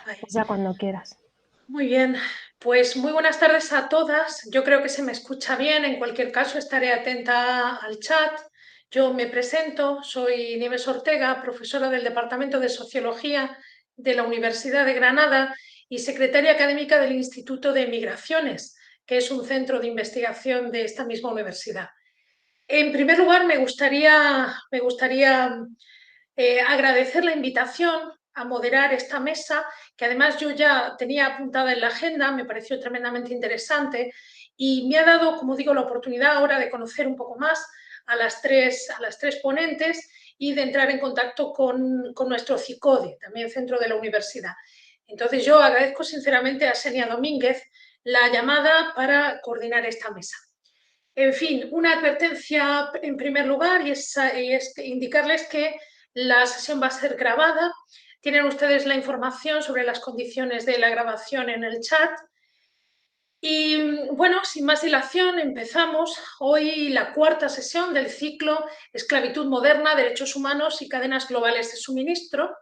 Ay, Pues ya cuando quieras. muy bien, pues muy buenas tardes a todas. Yo creo que se me escucha bien. En cualquier caso, estaré atenta al chat. Yo me presento, soy Nieves Ortega, profesora del Departamento de Sociología de la Universidad de Granada y secretaria académica del Instituto de Migraciones, que es un centro de investigación de esta misma universidad. En primer lugar, me gustaría agradecer la invitación a moderar esta mesa, que además yo ya tenía apuntada en la agenda, me pareció tremendamente interesante y me ha dado, como digo, la oportunidad ahora de conocer un poco más a las tres ponentes y de entrar en contacto con nuestro CICODE, también centro de la universidad. Entonces yo agradezco sinceramente a Senia Domínguez la llamada para coordinar esta mesa. En fin, una advertencia en primer lugar y es indicarles que la sesión va a ser grabada. Tienen ustedes la información sobre las condiciones de la grabación en el chat. Y bueno, sin más dilación, empezamos hoy la cuarta sesión del ciclo Esclavitud moderna, Derechos Humanos y Cadenas Globales de Suministro.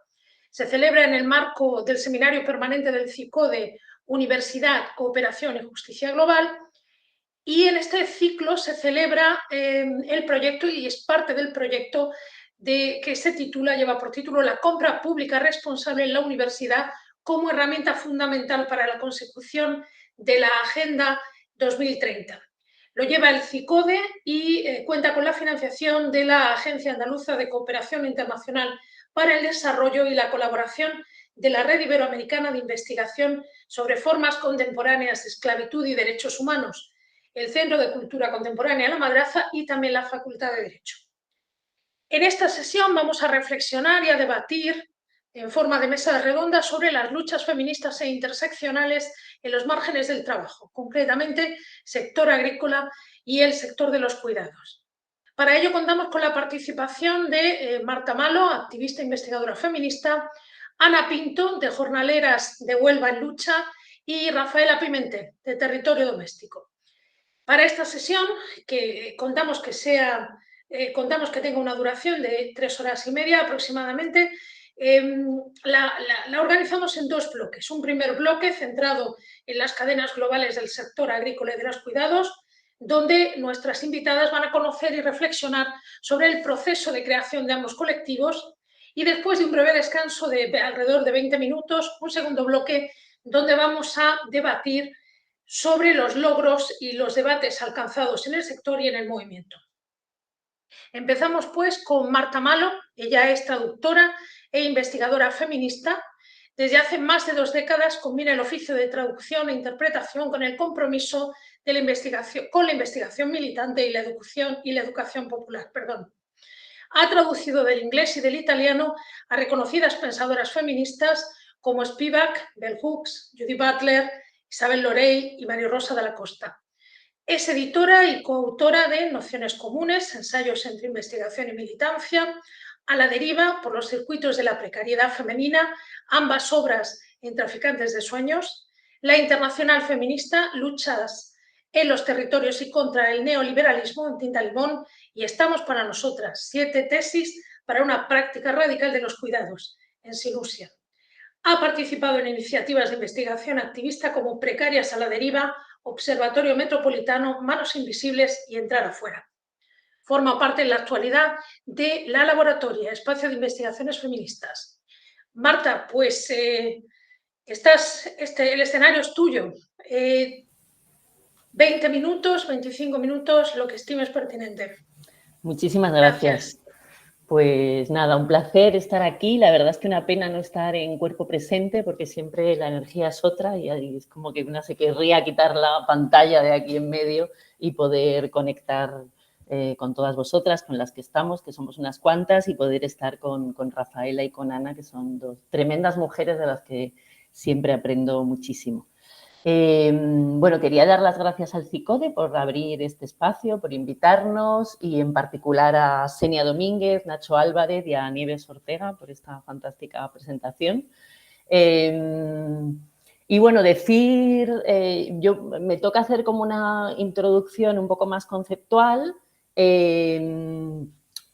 Se celebra en el marco del Seminario Permanente del CICODE, Universidad, Cooperación y Justicia Global. Y en este ciclo se celebra el proyecto y es parte del proyecto que se titula, lleva por título La compra pública responsable en la universidad como herramienta fundamental para la consecución de la Agenda 2030. Lo lleva el CICODE y cuenta con la financiación de la Agencia Andaluza de Cooperación Internacional para el Desarrollo y la colaboración de la Red Iberoamericana de Investigación sobre Formas Contemporáneas de Esclavitud y Derechos Humanos, el Centro de Cultura Contemporánea La Madraza y también la Facultad de Derecho. En esta sesión vamos a reflexionar y a debatir en forma de mesa redonda sobre las luchas feministas e interseccionales en los márgenes del trabajo, concretamente sector agrícola y el sector de los cuidados. Para ello contamos con la participación de Marta Malo, activista e investigadora feminista, Ana Pinto, de Jornaleras de Huelva en Lucha, y Rafaela Pimentel, de Territorio Doméstico. Para esta sesión, que contamos que tenga una duración de 3 horas y media aproximadamente, la organizamos en dos bloques. Un primer bloque centrado en las cadenas globales del sector agrícola y de los cuidados, donde nuestras invitadas van a conocer y reflexionar sobre el proceso de creación de ambos colectivos, y después de un breve descanso de alrededor de 20 minutos, un segundo bloque donde vamos a debatir sobre los logros y los debates alcanzados en el sector y en el movimiento. Empezamos pues con Marta Malo. Ella es traductora e investigadora feminista. Desde hace más de 2 décadas combina el oficio de traducción e interpretación con el compromiso de la investigación militante y la educación popular. Ha traducido del inglés y del italiano a reconocidas pensadoras feministas como Spivak, Bell Hooks, Judy Butler, Isabel Lorey y María Rosa de la Costa. Es editora y coautora de Nociones Comunes, ensayos entre investigación y militancia, A la deriva por los circuitos de la precariedad femenina, ambas obras en Traficantes de Sueños, La Internacional Feminista, Luchas en los territorios y contra el neoliberalismo en Tinta Limón, y Estamos para nosotras, 7 tesis para una práctica radical de los cuidados, en Silusia. Ha participado en iniciativas de investigación activista como Precarias a la deriva, Observatorio Metropolitano, Manos Invisibles y Entrar afuera. Forma parte en la actualidad de La Laboratoria, espacio de investigaciones feministas. Marta, pues el escenario es tuyo. 20 minutos, 25 minutos, lo que estimes pertinente. Muchísimas Gracias. gracias. Pues nada, un placer estar aquí. La verdad es que una pena no estar en cuerpo presente porque siempre la energía es otra y es como que una se querría quitar la pantalla de aquí en medio y poder conectar con todas vosotras, con las que estamos, que somos unas cuantas, y poder estar con Rafaela y con Ana, que son dos tremendas mujeres de las que siempre aprendo muchísimo. Bueno, quería dar las gracias al CICODE por abrir este espacio, por invitarnos, y en particular a Senia Domínguez, Nacho Álvarez y a Nieves Ortega por esta fantástica presentación. Y bueno, me toca hacer como una introducción un poco más conceptual,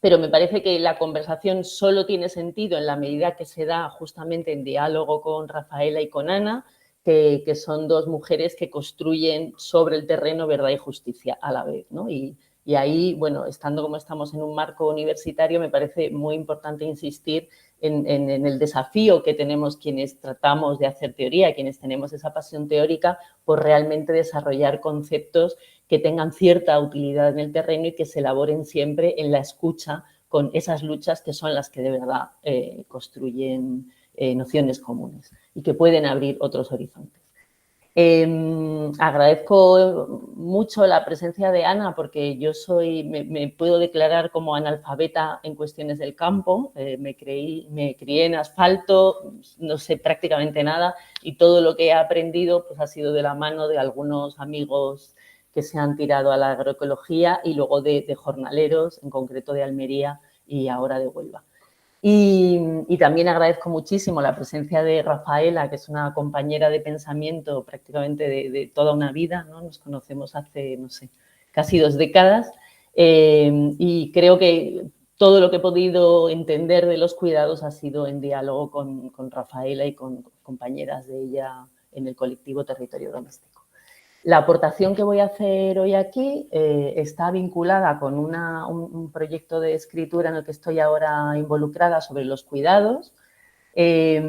pero me parece que la conversación solo tiene sentido en la medida que se da justamente en diálogo con Rafaela y con Ana, que son dos mujeres que construyen sobre el terreno verdad y justicia a la vez, ¿no? Y ahí, bueno, estando como estamos en un marco universitario, me parece muy importante insistir en el desafío que tenemos quienes tratamos de hacer teoría, quienes tenemos esa pasión teórica, por realmente desarrollar conceptos que tengan cierta utilidad en el terreno y que se elaboren siempre en la escucha con esas luchas que son las que de verdad construyen nociones comunes y que pueden abrir otros horizontes. Agradezco mucho la presencia de Ana porque yo me puedo declarar como analfabeta en cuestiones del campo, me crié en asfalto, no sé prácticamente nada y todo lo que he aprendido pues, ha sido de la mano de algunos amigos que se han tirado a la agroecología y luego de jornaleros, en concreto de Almería y ahora de Huelva. Y también agradezco muchísimo la presencia de Rafaela, que es una compañera de pensamiento prácticamente de toda una vida, ¿no? Nos conocemos hace, no sé, casi 2 décadas y creo que todo lo que he podido entender de los cuidados ha sido en diálogo con Rafaela y con compañeras de ella en el colectivo Territorio Doméstico. La aportación que voy a hacer hoy aquí está vinculada con un proyecto de escritura en el que estoy ahora involucrada sobre los cuidados, que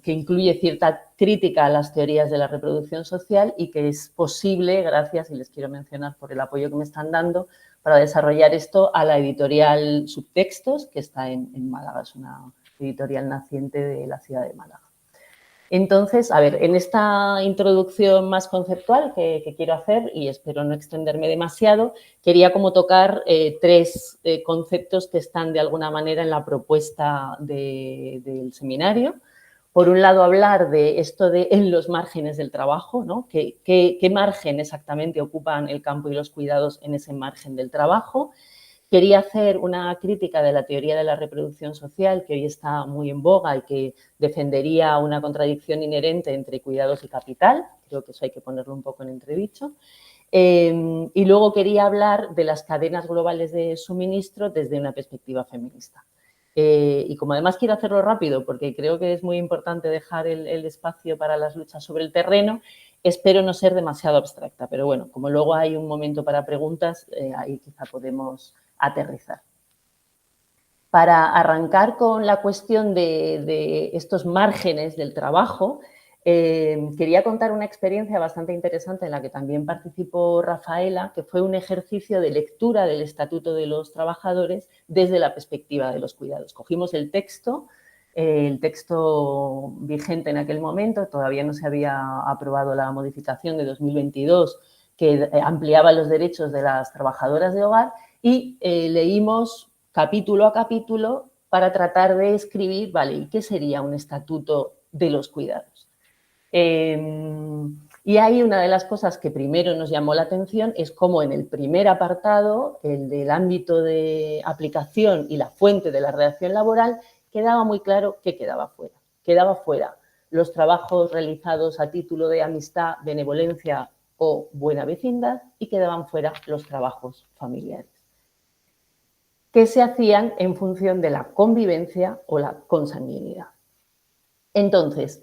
incluye cierta crítica a las teorías de la reproducción social y que es posible, gracias, y les quiero mencionar por el apoyo que me están dando, para desarrollar esto a la editorial Subtextos, que está en Málaga, es una editorial naciente de la ciudad de Málaga. Entonces, a ver, en esta introducción más conceptual que quiero hacer, y espero no extenderme demasiado, quería como tocar 3 conceptos que están de alguna manera en la propuesta del seminario. Por un lado, hablar de esto de en los márgenes del trabajo, ¿no? ¿Qué margen exactamente ocupan el campo y los cuidados en ese margen del trabajo? Quería hacer una crítica de la teoría de la reproducción social, que hoy está muy en boga y que defendería una contradicción inherente entre cuidados y capital. Creo que eso hay que ponerlo un poco en entredicho. Y luego quería hablar de las cadenas globales de suministro desde una perspectiva feminista. Y como además quiero hacerlo rápido, porque creo que es muy importante dejar el espacio para las luchas sobre el terreno, espero no ser demasiado abstracta, pero bueno, como luego hay un momento para preguntas, ahí quizá podemos aterrizar. Para arrancar con la cuestión de estos márgenes del trabajo, quería contar una experiencia bastante interesante en la que también participó Rafaela, que fue un ejercicio de lectura del Estatuto de los Trabajadores desde la perspectiva de los cuidados. Cogimos el texto vigente en aquel momento, todavía no se había aprobado la modificación de 2022 que ampliaba los derechos de las trabajadoras de hogar y leímos capítulo a capítulo para tratar de escribir, vale, ¿qué sería un estatuto de los cuidados? Y ahí una de las cosas que primero nos llamó la atención es cómo en el primer apartado, el del ámbito de aplicación y la fuente de la relación laboral, quedaba muy claro qué quedaba fuera. Quedaba fuera los trabajos realizados a título de amistad, benevolencia o buena vecindad y quedaban fuera los trabajos familiares, que se hacían en función de la convivencia o la consanguinidad. Entonces,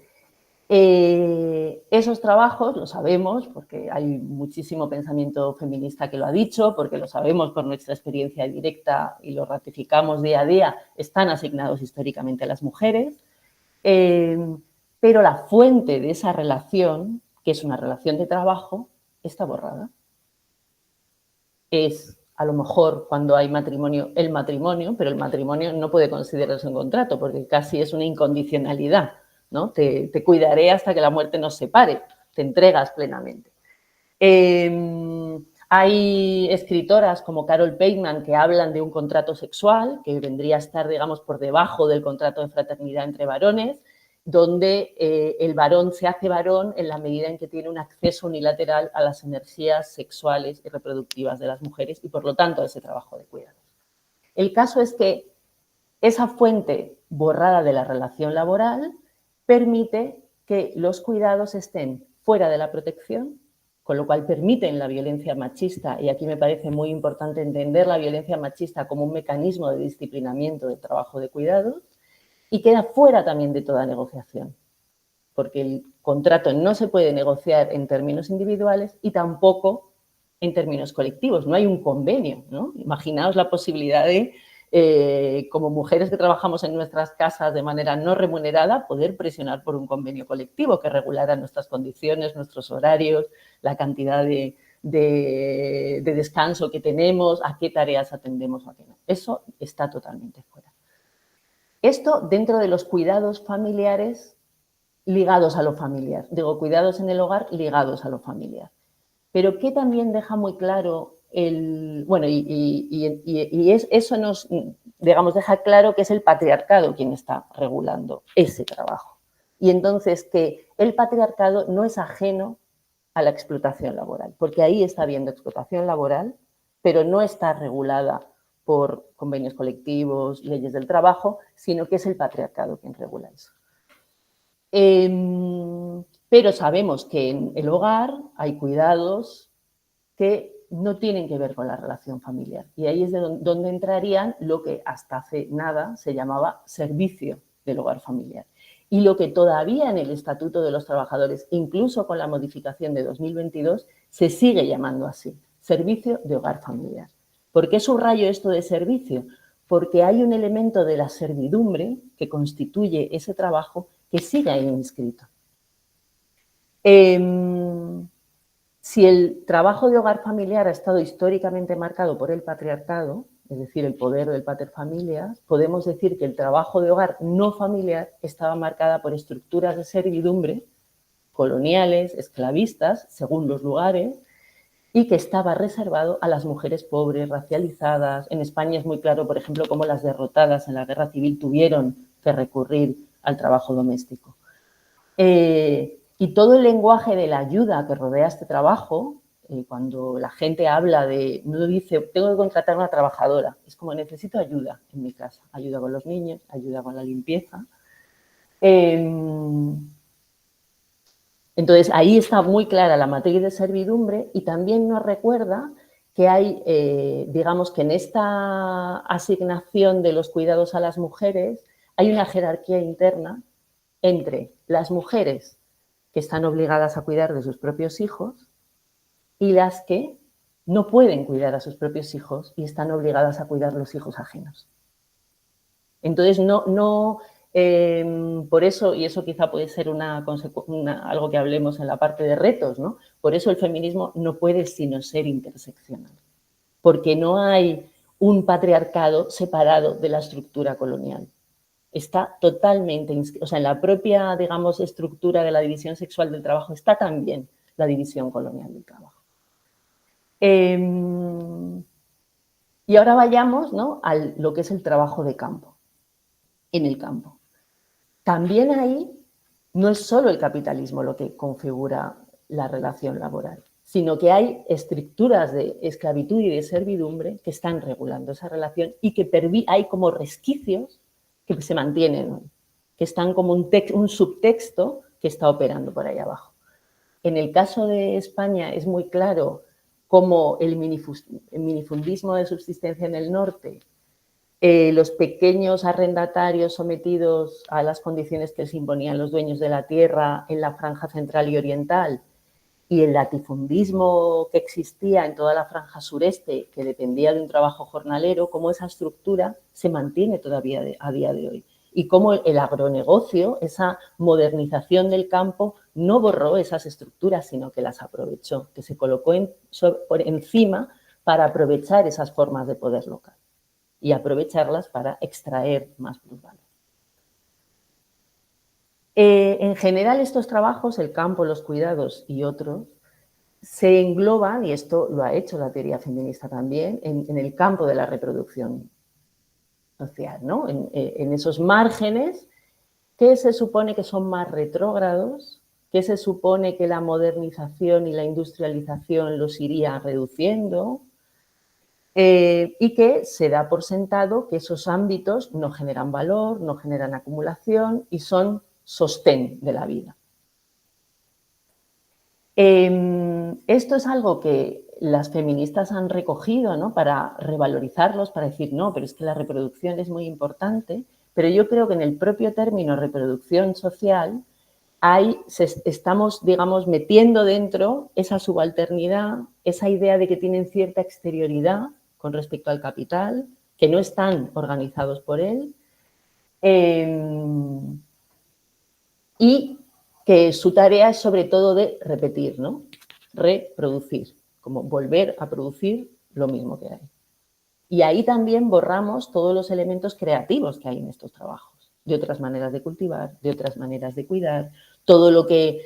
esos trabajos, lo sabemos, porque hay muchísimo pensamiento feminista que lo ha dicho, porque lo sabemos por nuestra experiencia directa y lo ratificamos día a día, están asignados históricamente a las mujeres, pero la fuente de esa relación, que es una relación de trabajo, está borrada. Es a lo mejor cuando hay matrimonio, el matrimonio, pero el matrimonio no puede considerarse un contrato porque casi es una incondicionalidad, ¿no? Te cuidaré hasta que la muerte nos separe, te entregas plenamente. Hay escritoras como Carol Pateman que hablan de un contrato sexual que vendría a estar, digamos, por debajo del contrato de fraternidad entre varones, donde el varón se hace varón en la medida en que tiene un acceso unilateral a las energías sexuales y reproductivas de las mujeres y, por lo tanto, a ese trabajo de cuidados. El caso es que esa fuente borrada de la relación laboral permite que los cuidados estén fuera de la protección con lo cual permiten la violencia machista, y aquí me parece muy importante entender la violencia machista como un mecanismo de disciplinamiento del trabajo de cuidados, y queda fuera también de toda negociación, porque el contrato no se puede negociar en términos individuales y tampoco en términos colectivos, no hay un convenio, ¿no? Imaginaos la posibilidad de, como mujeres que trabajamos en nuestras casas de manera no remunerada, poder presionar por un convenio colectivo que regulara nuestras condiciones, nuestros horarios, la cantidad de descanso que tenemos, a qué tareas atendemos o a qué no. Eso está totalmente fuera. Esto dentro de los cuidados familiares ligados a lo familiar. Digo, cuidados en el hogar ligados a lo familiar. Pero que también deja muy claro eso nos, digamos, deja claro que es el patriarcado quien está regulando ese trabajo. Y entonces que el patriarcado no es ajeno a la explotación laboral, porque ahí está habiendo explotación laboral, pero no está regulada por convenios colectivos, leyes del trabajo, sino que es el patriarcado quien regula eso. Pero sabemos que en el hogar hay cuidados que no tienen que ver con la relación familiar. Y ahí es donde entrarían lo que hasta hace nada se llamaba servicio del hogar familiar. Y lo que todavía en el Estatuto de los Trabajadores, incluso con la modificación de 2022, se sigue llamando así, servicio de hogar familiar. ¿Por qué subrayo esto de servicio? Porque hay un elemento de la servidumbre que constituye ese trabajo que sigue ahí inscrito. Si el trabajo de hogar familiar ha estado históricamente marcado por el patriarcado, es decir, el poder del paterfamilias, podemos decir que el trabajo de hogar no familiar estaba marcada por estructuras de servidumbre coloniales, esclavistas, según los lugares, y que estaba reservado a las mujeres pobres, racializadas. En España es muy claro, por ejemplo, cómo las derrotadas en la guerra civil tuvieron que recurrir al trabajo doméstico. Y todo el lenguaje de la ayuda que rodea este trabajo, cuando la gente habla de, no dice, tengo que contratar a una trabajadora, es como necesito ayuda en mi casa, ayuda con los niños, ayuda con la limpieza. Entonces, ahí está muy clara la matriz de servidumbre y también nos recuerda que hay, digamos que en esta asignación de los cuidados a las mujeres hay una jerarquía interna entre las mujeres que están obligadas a cuidar de sus propios hijos y las que no pueden cuidar a sus propios hijos y están obligadas a cuidar los hijos ajenos. Entonces, por eso, y eso quizá puede ser algo que hablemos en la parte de retos, ¿no? Por eso el feminismo no puede sino ser interseccional, porque no hay un patriarcado separado de la estructura colonial. Está totalmente, o sea, en la propia, digamos, estructura de la división sexual del trabajo está también la división colonial del trabajo. Y ahora vayamos, ¿no?, a lo que es el trabajo de campo, en el campo. También ahí no es solo el capitalismo lo que configura la relación laboral, sino que hay estructuras de esclavitud y de servidumbre que están regulando esa relación y que hay como resquicios que se mantienen, que están como un subtexto que está operando por ahí abajo. En el caso de España es muy claro cómo el minifundismo de subsistencia en el norte, los pequeños arrendatarios sometidos a las condiciones que les imponían los dueños de la tierra en la franja central y oriental, y el latifundismo que existía en toda la franja sureste, que dependía de un trabajo jornalero, cómo esa estructura se mantiene todavía a día de hoy. Y cómo el agronegocio, esa modernización del campo, no borró esas estructuras, sino que las aprovechó, que se colocó por encima para aprovechar esas formas de poder local y aprovecharlas para extraer más plusvalía. En general, estos trabajos, el campo, los cuidados y otros, se engloban, y esto lo ha hecho la teoría feminista también, en el campo de la reproducción social, ¿no? En esos márgenes que se supone que son más retrógrados, que se supone que la modernización y la industrialización los iría reduciendo, y que se da por sentado que esos ámbitos no generan valor, no generan acumulación y son sostén de la vida. Esto es algo que las feministas han recogido, ¿no?, para revalorizarlos, para decir, no, pero es que la reproducción es muy importante, pero yo creo que en el propio término reproducción social estamos, digamos, metiendo dentro esa subalternidad, esa idea de que tienen cierta exterioridad con respecto al capital, que no están organizados por él, y que su tarea es sobre todo de repetir, ¿no? Reproducir, como volver a producir lo mismo que hay. Y ahí también borramos todos los elementos creativos que hay en estos trabajos, de otras maneras de cultivar, de otras maneras de cuidar, todo lo que,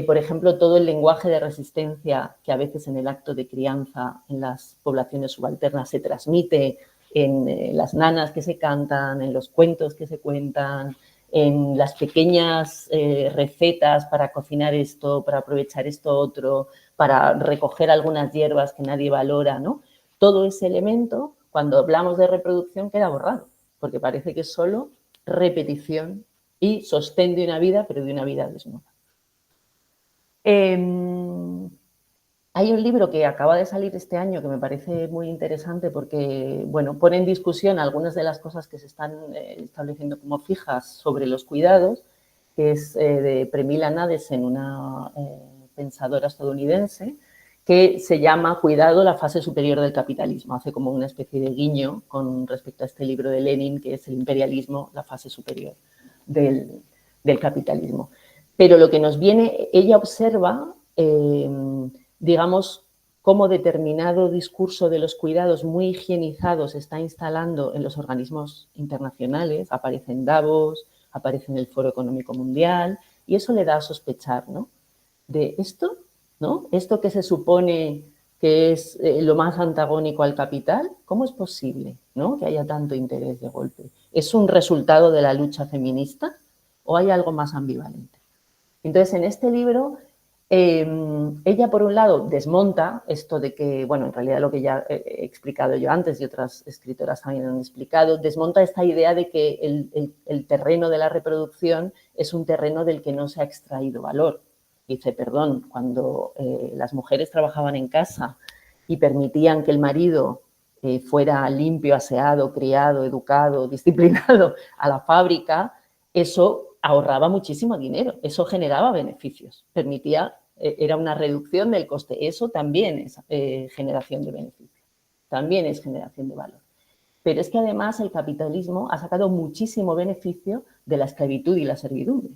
por ejemplo, todo el lenguaje de resistencia que a veces en el acto de crianza en las poblaciones subalternas se transmite en las nanas que se cantan, en los cuentos que se cuentan, en las pequeñas recetas para cocinar esto, para aprovechar esto otro, para recoger algunas hierbas que nadie valora, ¿no? Todo ese elemento, cuando hablamos de reproducción, queda borrado, porque parece que es solo repetición y sostén de una vida, pero de una vida desnuda. Hay un libro que acaba de salir este año que me parece muy interesante porque, bueno, pone en discusión algunas de las cosas que se están estableciendo como fijas sobre los cuidados, que es de Premila Nadesen, una pensadora estadounidense, que se llama Cuidado, la fase superior del capitalismo. Hace como una especie de guiño con respecto a este libro de Lenin, que es el imperialismo, la fase superior del capitalismo. Pero lo que nos viene, ella observa, digamos, cómo determinado discurso de los cuidados muy higienizados se está instalando en los organismos internacionales, aparece en Davos, aparece en el Foro Económico Mundial, y eso le da a sospechar, ¿no?, de esto, ¿no?, esto que se supone que es lo más antagónico al capital, ¿cómo es posible, ¿no?, que haya tanto interés de golpe? ¿Es un resultado de la lucha feminista o hay algo más ambivalente? Entonces, en este libro, ella, por un lado, desmonta esto de que, bueno, en realidad lo que ya he explicado yo antes y otras escritoras también han explicado, desmonta esta idea de que el terreno de la reproducción es un terreno del que no se ha extraído valor. Dice, perdón, cuando las mujeres trabajaban en casa y permitían que el marido fuera limpio, aseado, criado, educado, disciplinado a la fábrica, eso ahorraba muchísimo dinero, eso generaba beneficios, permitía, era una reducción del coste. Eso también es generación de beneficios, también es generación de valor. Pero es que además el capitalismo ha sacado muchísimo beneficio de la esclavitud y la servidumbre.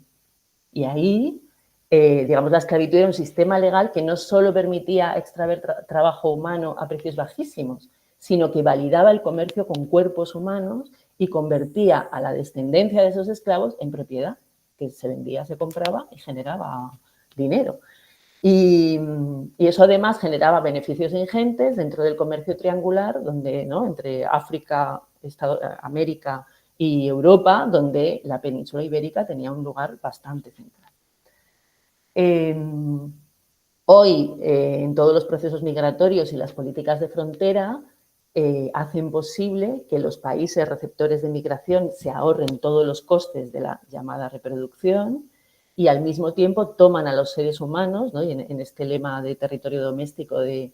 Y ahí, digamos, la esclavitud era un sistema legal que no solo permitía extraer trabajo humano a precios bajísimos, sino que validaba el comercio con cuerpos humanos y convertía a la descendencia de esos esclavos en propiedad, que se vendía, se compraba y generaba dinero. Y eso además generaba beneficios ingentes dentro del comercio triangular, donde, ¿no?, entre África, América y Europa, donde la península ibérica tenía un lugar bastante central. Hoy, en todos los procesos migratorios y las políticas de frontera, hacen posible que los países receptores de migración se ahorren todos los costes de la llamada reproducción y al mismo tiempo toman a los seres humanos, ¿no?, y en este lema de territorio doméstico de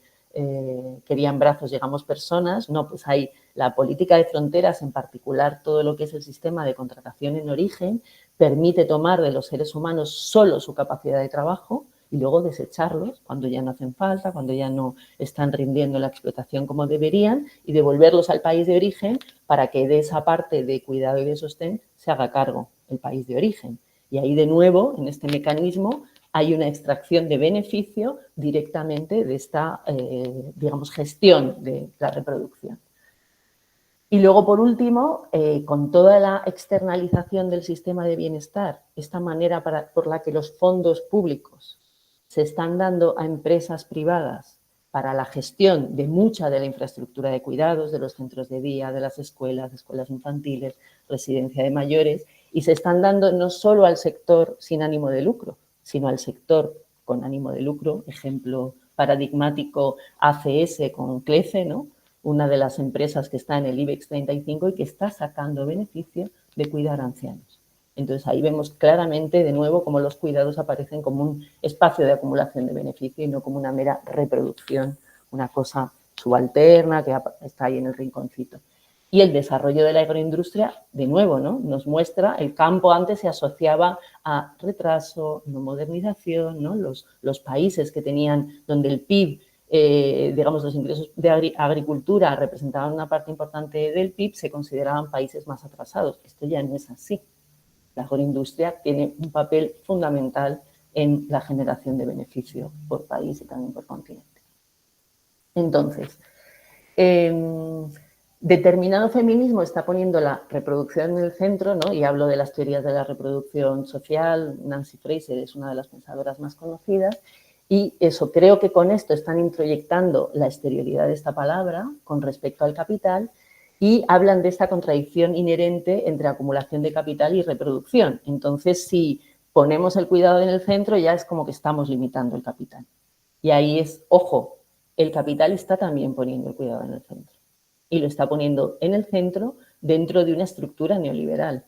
querían brazos, llegamos personas, no, pues hay la política de fronteras, en particular todo lo que es el sistema de contratación en origen, permite tomar de los seres humanos solo su capacidad de trabajo y luego desecharlos cuando ya no hacen falta, cuando ya no están rindiendo la explotación como deberían, y devolverlos al país de origen para que de esa parte de cuidado y de sostén se haga cargo el país de origen. Y ahí de nuevo, en este mecanismo, hay una extracción de beneficio directamente de esta, digamos, gestión de la reproducción. Y luego, por último, con toda la externalización del sistema de bienestar, esta manera por la que los fondos públicos se están dando a empresas privadas para la gestión de mucha de la infraestructura de cuidados, de los centros de día, de las escuelas infantiles, residencia de mayores, y se están dando no solo al sector sin ánimo de lucro, sino al sector con ánimo de lucro, ejemplo paradigmático ACS con CLECE, ¿no?, una de las empresas que está en el IBEX 35 y que está sacando beneficio de cuidar a ancianos. Entonces, ahí vemos claramente, de nuevo, cómo los cuidados aparecen como un espacio de acumulación de beneficio y no como una mera reproducción, una cosa subalterna que está ahí en el rinconcito. Y el desarrollo de la agroindustria, de nuevo, ¿no? Nos muestra, el campo antes se asociaba a retraso, no modernización, ¿no? Los países que tenían, donde el PIB, digamos, los ingresos de agricultura representaban una parte importante del PIB, se consideraban países más atrasados. Esto ya no es así. La agroindustria tiene un papel fundamental en la generación de beneficio por país y también por continente. Entonces, determinado feminismo está poniendo la reproducción en el centro, ¿no? Y hablo de las teorías de la reproducción social. Nancy Fraser es una de las pensadoras más conocidas. Y eso, creo que con esto están introyectando la exterioridad de esta palabra con respecto al capital y hablan de esta contradicción inherente entre acumulación de capital y reproducción. Entonces, si ponemos el cuidado en el centro, ya es como que estamos limitando el capital. Y ahí es, ojo, el capital está también poniendo el cuidado en el centro. Y lo está poniendo en el centro dentro de una estructura neoliberal.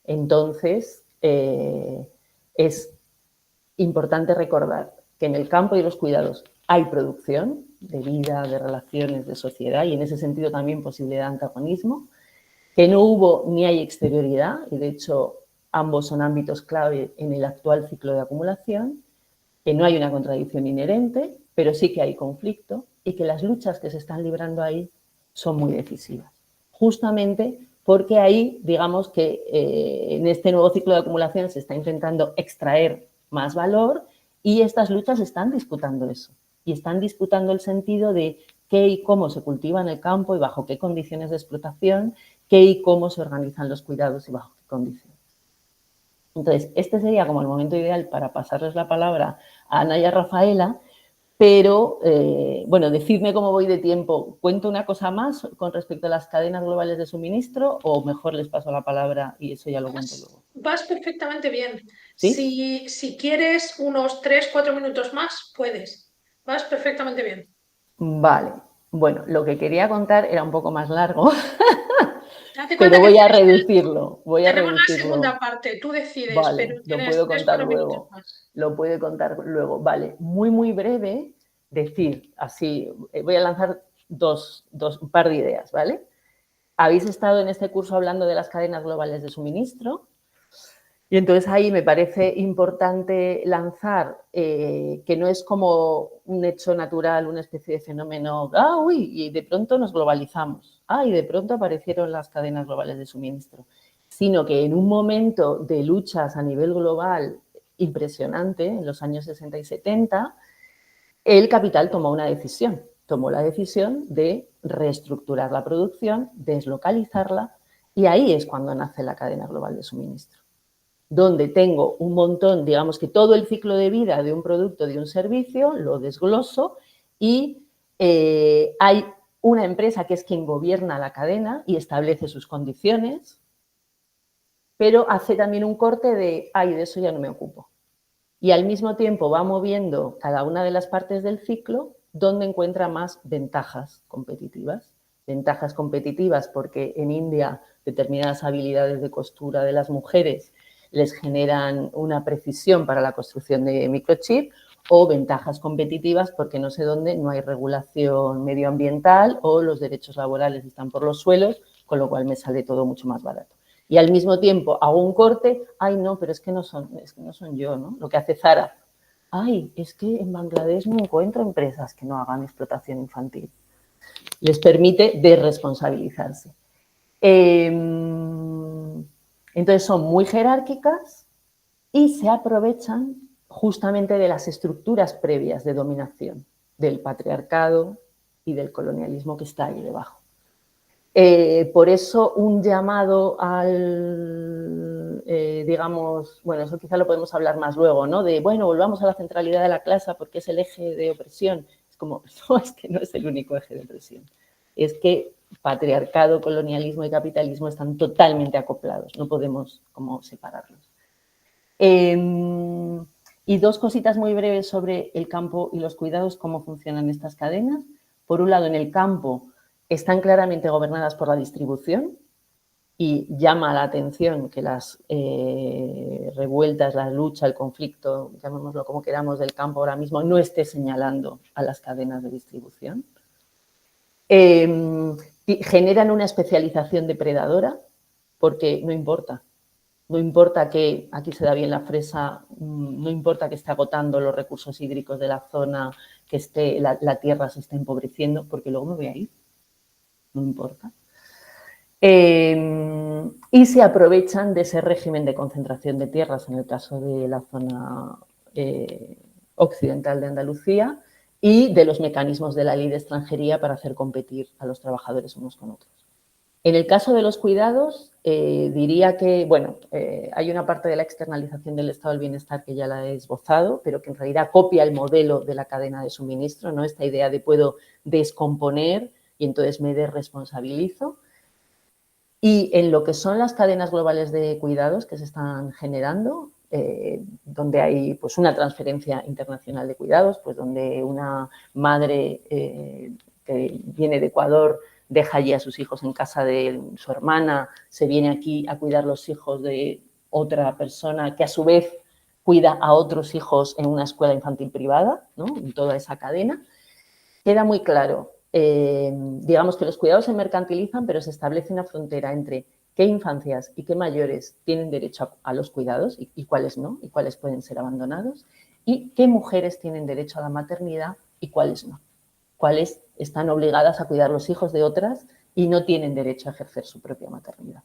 Entonces, es importante recordar que en el campo de los cuidados hay producción de vida, de relaciones, de sociedad, y en ese sentido también posibilidad de antagonismo, que no hubo ni hay exterioridad, y de hecho ambos son ámbitos clave en el actual ciclo de acumulación, que no hay una contradicción inherente, pero sí que hay conflicto, y que las luchas que se están librando ahí son muy decisivas. Justamente porque ahí, digamos que en este nuevo ciclo de acumulación se está intentando extraer más valor y estas luchas están disputando eso. Y están disputando el sentido de qué y cómo se cultiva en el campo y bajo qué condiciones de explotación, qué y cómo se organizan los cuidados y bajo qué condiciones. Entonces, este sería como el momento ideal para pasarles la palabra a Ana y a Rafaela, pero, bueno, decidme cómo voy de tiempo. ¿Cuento una cosa más con respecto a las cadenas globales de suministro o mejor les paso la palabra y eso ya lo cuento luego? Vas perfectamente bien. ¿Sí? Si quieres unos 3-4 minutos más, puedes. Vas perfectamente bien. Vale. Bueno, lo que quería contar era un poco más largo, Date cuenta pero que voy a reducirlo. Voy a tenemos la reducirlo. segunda parte, tú decides, pero Vale, lo tienes puedo contar 3-4 minutos luego. más. Lo puede contar luego. Vale, muy, muy breve, decir así, voy a lanzar un par de ideas, ¿vale? Habéis estado en este curso hablando de las cadenas globales de suministro y entonces ahí me parece importante lanzar que no es como un hecho natural, una especie de fenómeno, uy, y de pronto nos globalizamos, y de pronto aparecieron las cadenas globales de suministro, sino que en un momento de luchas a nivel global impresionante, en los años 60 y 70, el capital tomó una decisión. Tomó la decisión de reestructurar la producción, deslocalizarla, y ahí es cuando nace la cadena global de suministro, donde tengo un montón, digamos que todo el ciclo de vida de un producto, de un servicio, lo desgloso y hay una empresa que es quien gobierna la cadena y establece sus condiciones, pero hace también un corte de eso ya no me ocupo. Y al mismo tiempo va moviendo cada una de las partes del ciclo donde encuentra más ventajas competitivas. Ventajas competitivas porque en India determinadas habilidades de costura de las mujeres les generan una precisión para la construcción de microchip, o ventajas competitivas porque no sé dónde no hay regulación medioambiental o los derechos laborales están por los suelos, con lo cual me sale todo mucho más barato. Y al mismo tiempo hago un corte, no, pero es que no son yo, ¿no? Lo que hace Zara, es que en Bangladesh no encuentro empresas que no hagan explotación infantil. Les permite desresponsabilizarse. Entonces son muy jerárquicas y se aprovechan justamente de las estructuras previas de dominación, del patriarcado y del colonialismo que está ahí debajo. Por eso un llamado al, digamos, bueno, eso quizá lo podemos hablar más luego, ¿no? De, bueno, volvamos a la centralidad de la clase porque es el eje de opresión. Es como, no, es que no es el único eje de opresión. Es que patriarcado, colonialismo y capitalismo están totalmente acoplados, no podemos como separarlos. Y dos cositas muy breves sobre el campo y los cuidados, cómo funcionan estas cadenas. Por un lado, en el campo están claramente gobernadas por la distribución. y llama la atención que las revueltas, la lucha, el conflicto, llamémoslo como queramos, del campo ahora mismo, no esté señalando a las cadenas de distribución. Generan una especialización depredadora porque no importa que aquí se da bien la fresa, no importa que esté agotando los recursos hídricos de la zona, que la tierra se esté empobreciendo, porque luego me voy a ir, no importa. Y se aprovechan de ese régimen de concentración de tierras, en el caso de la zona occidental de Andalucía, y de los mecanismos de la ley de extranjería para hacer competir a los trabajadores unos con otros. En el caso de los cuidados, diría que, bueno, hay una parte de la externalización del estado del bienestar que ya la he esbozado, pero que en realidad copia el modelo de la cadena de suministro, ¿no? Esta idea de puedo descomponer y entonces me desresponsabilizo. Y en lo que son las cadenas globales de cuidados que se están generando, donde hay pues, una transferencia internacional de cuidados, pues donde una madre que viene de Ecuador deja allí a sus hijos en casa de su hermana, se viene aquí a cuidar los hijos de otra persona que a su vez cuida a otros hijos en una escuela infantil privada, ¿no? En toda esa cadena, queda muy claro. Digamos que los cuidados se mercantilizan, pero se establece una frontera entre qué infancias y qué mayores tienen derecho a los cuidados y cuáles no, y cuáles pueden ser abandonados, y qué mujeres tienen derecho a la maternidad y cuáles no, cuáles están obligadas a cuidar los hijos de otras y no tienen derecho a ejercer su propia maternidad.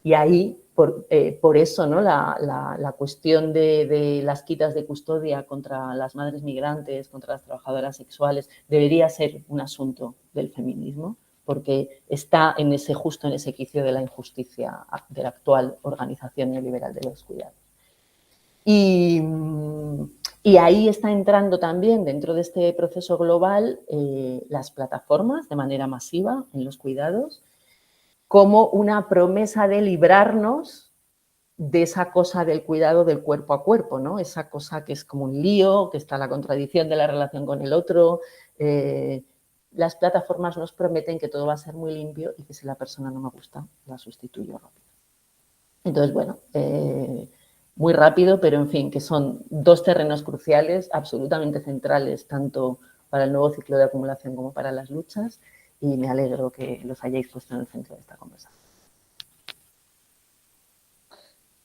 Y ahí, por eso, ¿no? la cuestión de las quitas de custodia contra las madres migrantes, contra las trabajadoras sexuales, debería ser un asunto del feminismo, porque está justo en ese quicio de la injusticia de la actual organización neoliberal de los cuidados. Y ahí está entrando también, dentro de este proceso global, las plataformas de manera masiva en los cuidados, como una promesa de librarnos de esa cosa del cuidado del cuerpo a cuerpo, ¿no? Esa cosa que es como un lío, que está la contradicción de la relación con el otro. Las plataformas nos prometen que todo va a ser muy limpio y que si la persona no me gusta, la sustituyo rápido. Entonces, bueno, muy rápido, pero en fin, que son dos terrenos cruciales, absolutamente centrales, tanto para el nuevo ciclo de acumulación como para las luchas, y me alegro que los hayáis puesto en el centro de esta conversación.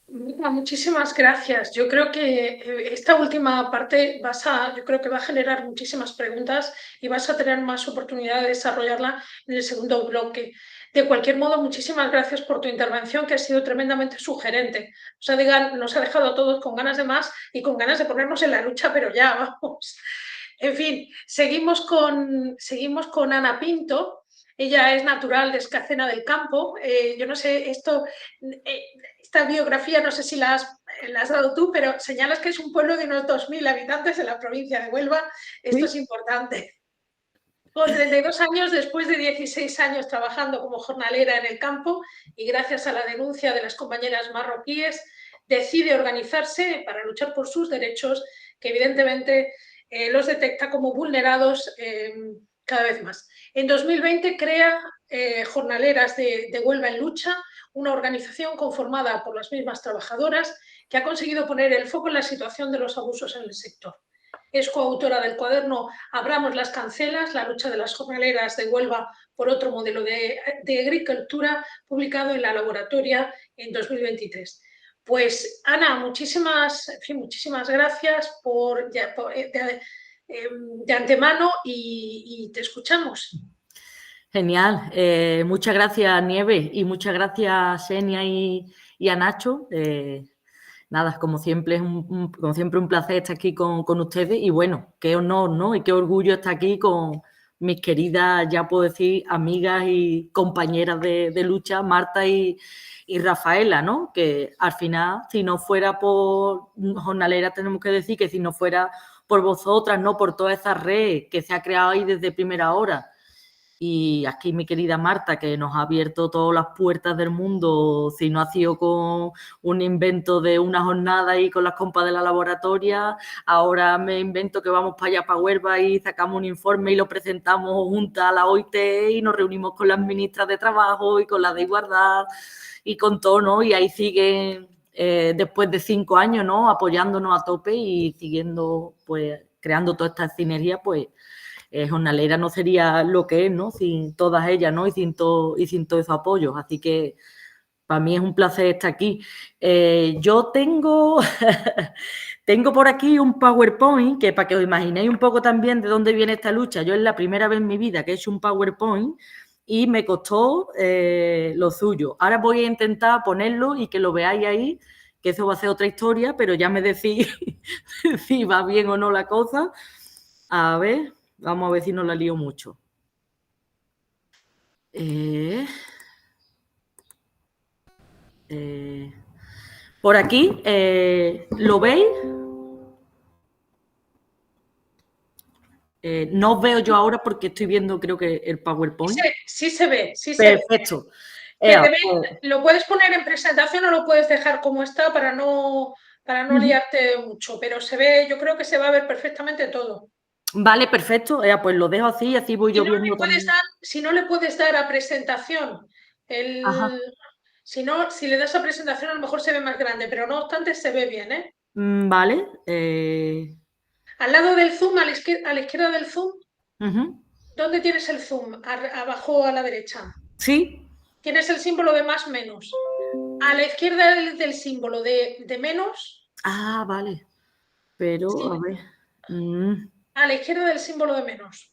Muchísimas gracias. Yo creo que esta última parte yo creo que va a generar muchísimas preguntas y vas a tener más oportunidad de desarrollarla en el segundo bloque. De cualquier modo, muchísimas gracias por tu intervención, que ha sido tremendamente sugerente. Nos ha dejado a todos con ganas de más y con ganas de ponernos en la lucha, pero ya, vamos. En fin, seguimos con Ana Pinto. Ella es natural de Escacena del Campo. Yo no sé, esta biografía, no sé si la has dado tú, pero señalas que es un pueblo de unos 2.000 habitantes en la provincia de Huelva. Esto es importante. Con 32 años, después de 16 años trabajando como jornalera en el campo y gracias a la denuncia de las compañeras marroquíes, decide organizarse para luchar por sus derechos, que evidentemente los detecta como vulnerados cada vez más. En 2020 crea Jornaleras de Huelva en Lucha, una organización conformada por las mismas trabajadoras que ha conseguido poner el foco en la situación de los abusos en el sector. Es coautora del cuaderno Abramos las cancelas, la lucha de las jornaleras de Huelva por otro modelo de agricultura, publicado en La Laboratoria en 2023. Pues, Ana, muchísimas gracias de antemano y te escuchamos. Genial. Muchas gracias, Nieves, y muchas gracias, Xenia y a Nacho. Nada, como siempre, un placer estar aquí con ustedes y bueno, qué honor, ¿no? Y qué orgullo estar aquí con mis queridas, ya puedo decir, amigas y compañeras de lucha, Marta y Rafaela, ¿no? Que al final, si no fuera por jornaleras, tenemos que decir que si no fuera por vosotras, ¿no? Por toda esa red que se ha creado ahí desde primera hora y aquí mi querida Marta, que nos ha abierto todas las puertas del mundo, si no ha sido con un invento de una jornada y con las compas de la laboratoria, ahora me invento que vamos para allá, para Huelva, y sacamos un informe y lo presentamos juntas a la OIT y nos reunimos con las ministras de Trabajo y con las de Igualdad y con todo, ¿no? Y ahí siguen, después de 5 años, ¿no? Apoyándonos a tope y siguiendo, pues, creando toda esta sinergia, pues, Jornalera no sería lo que es, ¿no? Sin todas ellas, ¿no? Y sin todo esos apoyos. Así que para mí es un placer estar aquí. Yo tengo, tengo por aquí un PowerPoint que para que os imaginéis un poco también de dónde viene esta lucha. Yo es la primera vez en mi vida que he hecho un PowerPoint y me costó lo suyo. Ahora voy a intentar ponerlo y que lo veáis ahí, que eso va a ser otra historia, pero ya me decís si va bien o no la cosa. A ver... Vamos a ver si no la lío mucho. Por aquí, ¿lo veis? No os veo yo ahora porque estoy viendo, creo que el PowerPoint. Sí se ve. Perfecto. Lo puedes poner en presentación o lo puedes dejar como está para no liarte mucho, pero se ve, yo creo que se va a ver perfectamente todo. Vale, perfecto. Pues lo dejo así voy yo viendo también. Si no le puedes dar a presentación, si le das a presentación a lo mejor se ve más grande, pero no obstante se ve bien, ¿eh? Vale. Al lado del zoom, a la izquierda del zoom, ¿dónde tienes el zoom? Abajo a la derecha. Sí. Tienes el símbolo de más menos. A la izquierda del símbolo de menos. Ah, vale. Pero, sí. A ver. A la izquierda del símbolo de menos.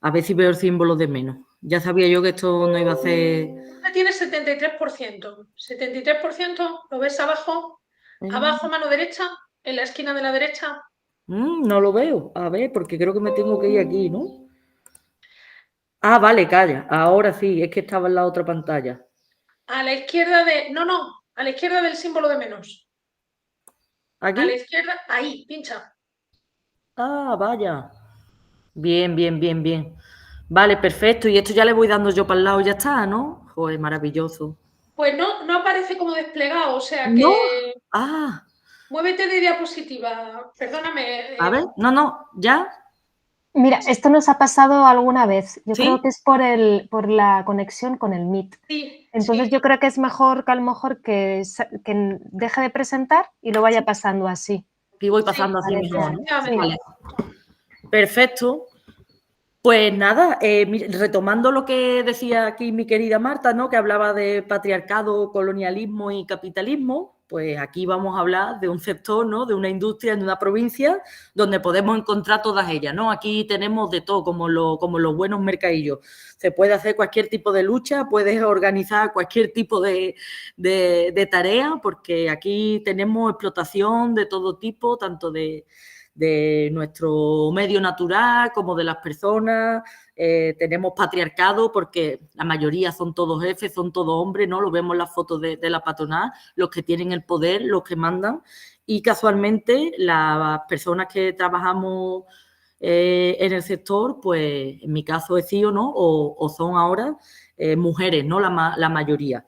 A ver si veo el símbolo de menos. Ya sabía yo que esto no iba a ser... Tienes 73%. 73%, ¿lo ves abajo? Abajo, mano derecha, en la esquina de la derecha. No lo veo. A ver, porque creo que me tengo que ir aquí, ¿no? Ah, vale, calla. Ahora sí, es que estaba en la otra pantalla. A la izquierda de... No, a la izquierda del símbolo de menos. ¿Aquí? A la izquierda, ahí, pincha. Ah, vaya. Bien. Vale, perfecto. Y esto ya le voy dando yo para el lado y ya está, ¿no? Joder, maravilloso. Pues no aparece como desplegado, o sea ¿No? que... Ah. Muévete de diapositiva, perdóname. A ver, no, ¿ya? Mira, esto nos ha pasado alguna vez. Yo ¿Sí? Creo que es por la conexión con el Meet. Sí, Entonces yo creo que es mejor que a lo mejor que deje de presentar y lo vaya pasando así. Y voy pasando así mejor, ¿no? Sí. Vale. Perfecto. Pues nada, retomando lo que decía aquí mi querida Marta, ¿no? Que hablaba de patriarcado, colonialismo y capitalismo, pues aquí vamos a hablar de un sector, ¿no? De una industria, de una provincia donde podemos encontrar todas ellas, ¿no? Aquí tenemos de todo, como los buenos mercadillos. Se puede hacer cualquier tipo de lucha, puedes organizar cualquier tipo de tarea, porque aquí tenemos explotación de todo tipo, tanto de nuestro medio natural como de las personas, tenemos patriarcado porque la mayoría son todos jefes, son todos hombres, ¿no? Lo vemos en las fotos de la patronal, los que tienen el poder, los que mandan, y casualmente las personas que trabajamos en el sector, pues en mi caso es sí o no, o son ahora mujeres, ¿no? La mayoría.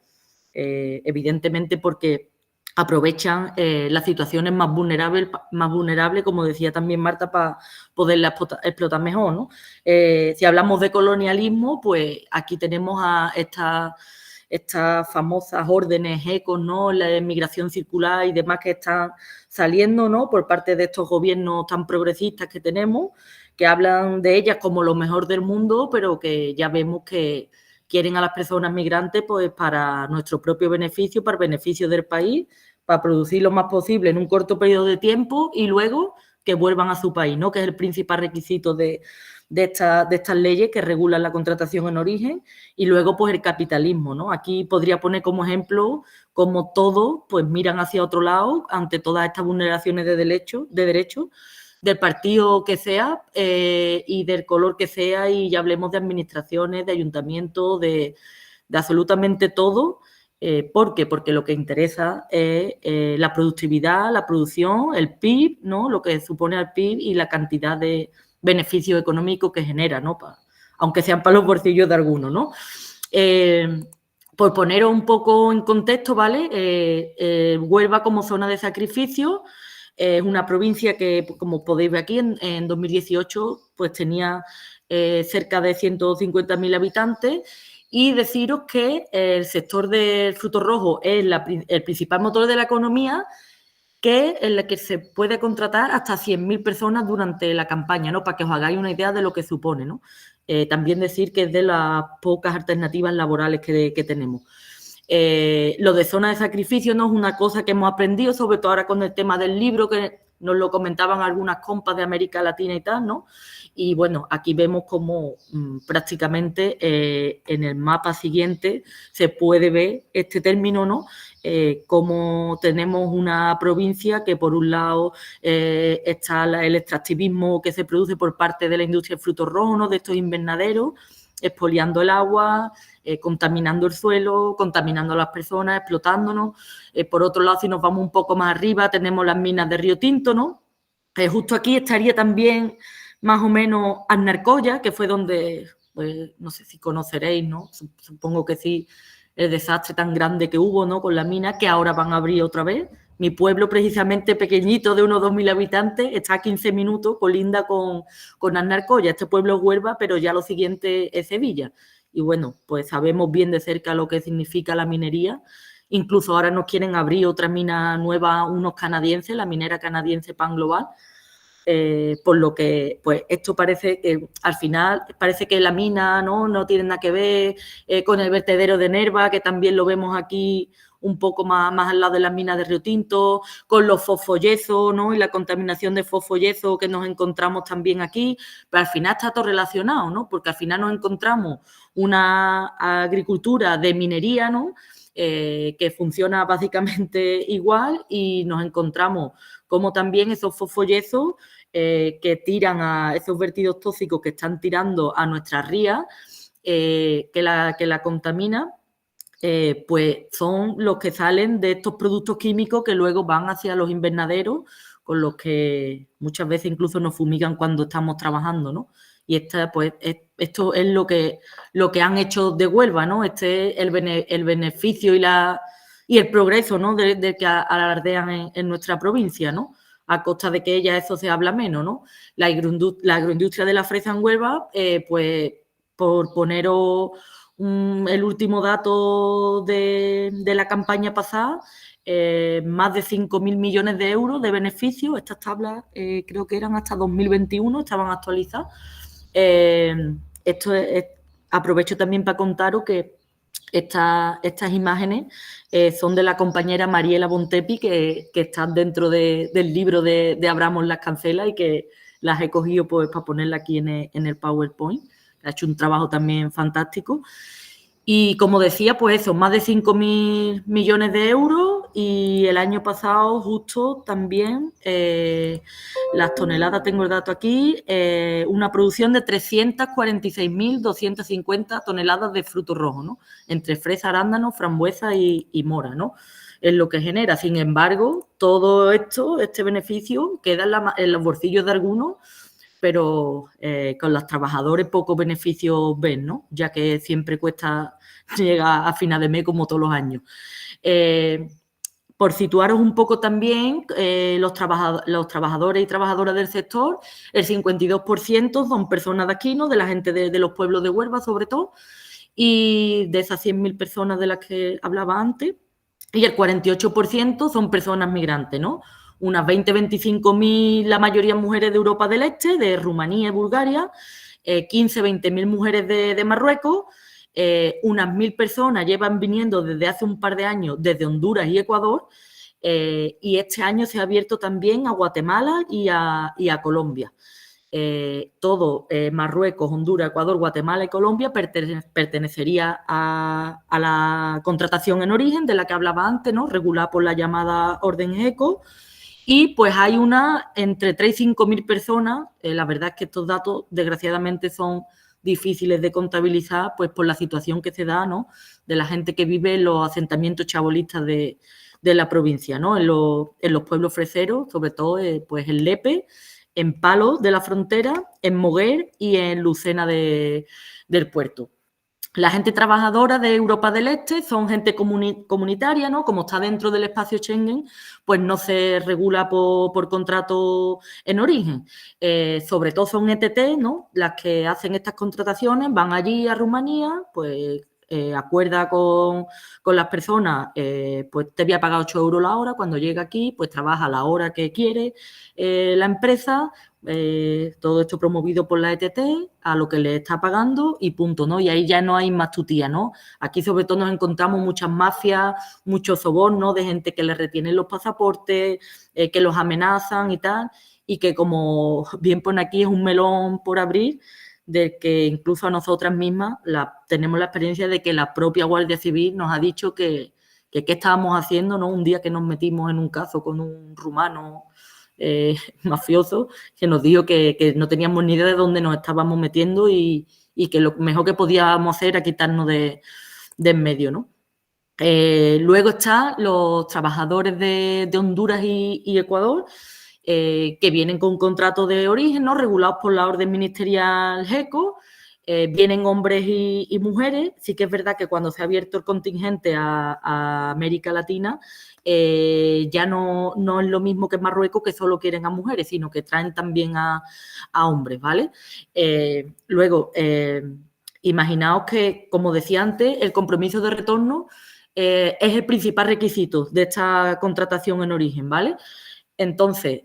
Evidentemente porque aprovechan las situaciones más vulnerables, como decía también Marta, para poderlas explotar mejor, ¿no? Si hablamos de colonialismo, pues aquí tenemos a estas famosas órdenes ECOS, ¿no? La migración circular y demás que están saliendo, ¿no? Por parte de estos gobiernos tan progresistas que tenemos, que hablan de ellas como lo mejor del mundo, pero que ya vemos que quieren a las personas migrantes pues para nuestro propio beneficio, para el beneficio del país, para producir lo más posible en un corto periodo de tiempo y luego que vuelvan a su país, ¿no? Que es el principal requisito de estas leyes que regulan la contratación en origen, y luego pues el capitalismo, ¿no? Aquí podría poner como ejemplo cómo todos pues miran hacia otro lado ante todas estas vulneraciones de derechos del partido que sea y del color que sea, y ya hablemos de administraciones, de ayuntamientos, de absolutamente todo. ¿Por qué? Porque lo que interesa es la productividad, la producción, el PIB, ¿no? Lo que supone el PIB y la cantidad de beneficios económicos que genera, ¿no? aunque sean para los bolsillos de algunos, ¿no? Por poneros un poco en contexto, ¿vale? Huelva como zona de sacrificio es una provincia que, como podéis ver aquí, en 2018 pues tenía cerca de 150.000 habitantes, y deciros que el sector del fruto rojo es el principal motor de la economía, que en la que se puede contratar hasta 100.000 personas durante la campaña, ¿no? Para que os hagáis una idea de lo que supone, ¿no? También decir que es de las pocas alternativas laborales que tenemos. Lo de zona de sacrificio no es una cosa que hemos aprendido, sobre todo ahora con el tema del libro, que nos lo comentaban algunas compas de América Latina y tal, ¿no? Y bueno, aquí vemos como prácticamente en el mapa siguiente se puede ver este término, ¿no? Como tenemos una provincia que por un lado está el extractivismo que se produce por parte de la industria del fruto rojo, ¿no? De estos invernaderos, expoliando el agua, contaminando el suelo, contaminando a las personas, explotándonos. Por otro lado, si nos vamos un poco más arriba, tenemos las minas de Río Tinto, ¿no? Justo aquí estaría también más o menos Aznarcoya, que fue donde, pues, no sé si conoceréis, ¿no? Supongo que sí, el desastre tan grande que hubo, ¿no? Con la mina, que ahora van a abrir otra vez. Mi pueblo, precisamente pequeñito, de unos 2.000 habitantes, está a 15 minutos, colinda con Aznarcoya. Este pueblo es Huelva, pero ya lo siguiente es Sevilla. Y bueno, pues sabemos bien de cerca lo que significa la minería. Incluso ahora nos quieren abrir otra mina nueva unos canadienses, la minera canadiense Pan Global. Por lo que, pues, esto parece que al final parece que la mina no tiene nada que ver con el vertedero de Nerva, que también lo vemos aquí un poco más al lado de las minas de Río Tinto, con los fosfoyesos, ¿no? Y la contaminación de fosfoyeso que nos encontramos también aquí, pero al final está todo relacionado, ¿no? Porque al final nos encontramos una agricultura de minería, ¿no? Que funciona básicamente igual, y nos encontramos como también esos fosfoyesos que tiran a esos vertidos tóxicos que están tirando a nuestras rías, que la contaminan, pues son los que salen de estos productos químicos que luego van hacia los invernaderos, con los que muchas veces incluso nos fumigan cuando estamos trabajando, ¿no? Y pues, esto es lo que han hecho de Huelva, ¿no? Este es el beneficio y el progreso, ¿no? De que alardean en nuestra provincia, ¿no? A costa de que ya eso se habla menos, ¿no? La agroindustria de la fresa en Huelva, pues, por poneros el último dato de la campaña pasada, más de 5.000 millones de euros de beneficios. Estas tablas creo que eran hasta 2021, estaban actualizadas. Aprovecho también para contaros que estas imágenes son de la compañera Mariela Bontepi, que están dentro del libro de Abramos las cancelas, y que las he cogido, pues, para ponerla aquí en el PowerPoint. Ha hecho un trabajo también fantástico. Y como decía, pues eso, más de 5.000 millones de euros, y el año pasado justo también las toneladas, tengo el dato aquí, una producción de 346.250 toneladas de frutos rojos, ¿no? Entre fresa, arándano, frambuesa y mora, ¿no? Es lo que genera. Sin embargo, todo esto, este beneficio, queda en los bolsillos de algunos, pero con los trabajadores pocos beneficios ven, ¿no? Ya que siempre cuesta llegar a final de mes, como todos los años. Por situaros un poco también, los trabajadores y trabajadoras del sector, el 52% son personas de aquí, ¿no? De la gente de los pueblos de Huelva, sobre todo, y de esas 100.000 personas de las que hablaba antes, y el 48% son personas migrantes, ¿no? Unas 20.000-25.000, la mayoría mujeres de Europa del Este, de Rumanía y Bulgaria, 15.000-20.000 mujeres de Marruecos, unas 1.000 personas llevan viniendo desde hace un par de años desde Honduras y Ecuador, y este año se ha abierto también a Guatemala y a Colombia. Todo Marruecos, Honduras, Ecuador, Guatemala y Colombia pertenecería a la contratación en origen de la que hablaba antes, ¿no? Regulada por la llamada Orden ECO. Y pues hay entre 3 y 5.000 personas. La verdad es que estos datos, desgraciadamente, son difíciles de contabilizar, pues por la situación que se da, ¿no? De la gente que vive en los asentamientos chabolistas de la provincia, ¿no? En los pueblos freseros, sobre todo, pues el Lepe, en Palos de la Frontera, en Moguer y en Lucena del Puerto. La gente trabajadora de Europa del Este son gente comunitaria, ¿no? Como está dentro del espacio Schengen, pues no se regula por contrato en origen. Sobre todo son ETT, ¿no? Las que hacen estas contrataciones, van allí a Rumanía, pues acuerda con las personas, pues te voy a pagar 8 euros la hora, cuando llega aquí, pues trabaja la hora que quiere la empresa, todo esto promovido por la ETT, a lo que le está pagando y punto, ¿no? Y ahí ya no hay más tutía, ¿no? Aquí sobre todo nos encontramos muchas mafias, muchos sobornos de gente que les retienen los pasaportes, que los amenazan y tal, y que como bien pone aquí es un melón por abrir, del que incluso a nosotras mismas tenemos la experiencia de que la propia Guardia Civil nos ha dicho que qué estábamos haciendo, ¿no? Un día que nos metimos en un caso con un rumano mafioso que nos dijo que no teníamos ni idea de dónde nos estábamos metiendo y que lo mejor que podíamos hacer era quitarnos de en medio, ¿no? Luego están los trabajadores de Honduras y Ecuador, que vienen con contrato de origen, ¿no? Regulados por la orden ministerial GECO. Vienen hombres y mujeres. Sí que es verdad que cuando se ha abierto el contingente a América Latina, ya no es lo mismo que en Marruecos, que solo quieren a mujeres, sino que traen también a hombres, ¿vale? Luego, imaginaos que, como decía antes, el compromiso de retorno es el principal requisito de esta contratación en origen, ¿vale? Entonces,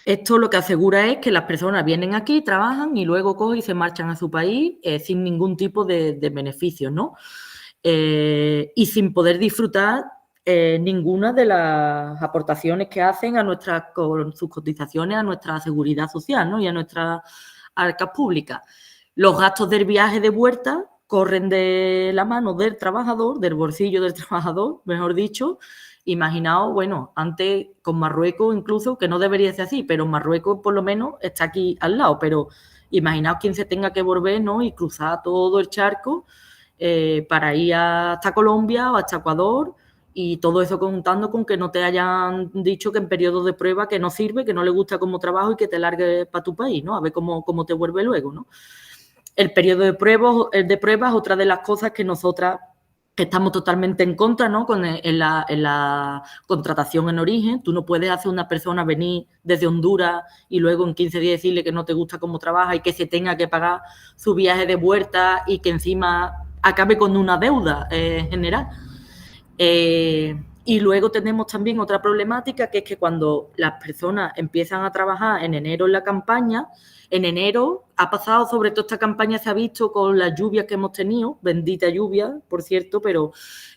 esto lo que asegura es que las personas vienen aquí, trabajan y luego cogen y se marchan a su país sin ningún tipo de beneficios, ¿no? Y sin poder disfrutar ninguna de las aportaciones que hacen con sus cotizaciones a nuestra seguridad social, ¿no? Y a nuestras arcas públicas. Los gastos del viaje de vuelta corren de la mano del trabajador, del bolsillo del trabajador, mejor dicho. Imaginaos, bueno, antes con Marruecos incluso, que no debería ser así, pero Marruecos por lo menos está aquí al lado, pero imaginaos quien se tenga que volver, ¿no? Y cruzar todo el charco para ir hasta Colombia o hasta Ecuador, y todo eso contando con que no te hayan dicho que en periodo de prueba que no sirve, que no le gusta como trabajo y que te largues para tu país, ¿no? A ver cómo te vuelve luego, ¿no? El periodo de prueba es otra de las cosas que nosotras estamos totalmente en contra, ¿no? En la contratación en origen. Tú no puedes hacer a una persona venir desde Honduras y luego en 15 días decirle que no te gusta cómo trabaja y que se tenga que pagar su viaje de vuelta y que encima acabe con una deuda general. Y luego tenemos también otra problemática, que es que cuando las personas empiezan a trabajar en enero en la campaña, en enero ha pasado, sobre todo esta campaña se ha visto con las lluvias que hemos tenido, bendita lluvia, por cierto, pero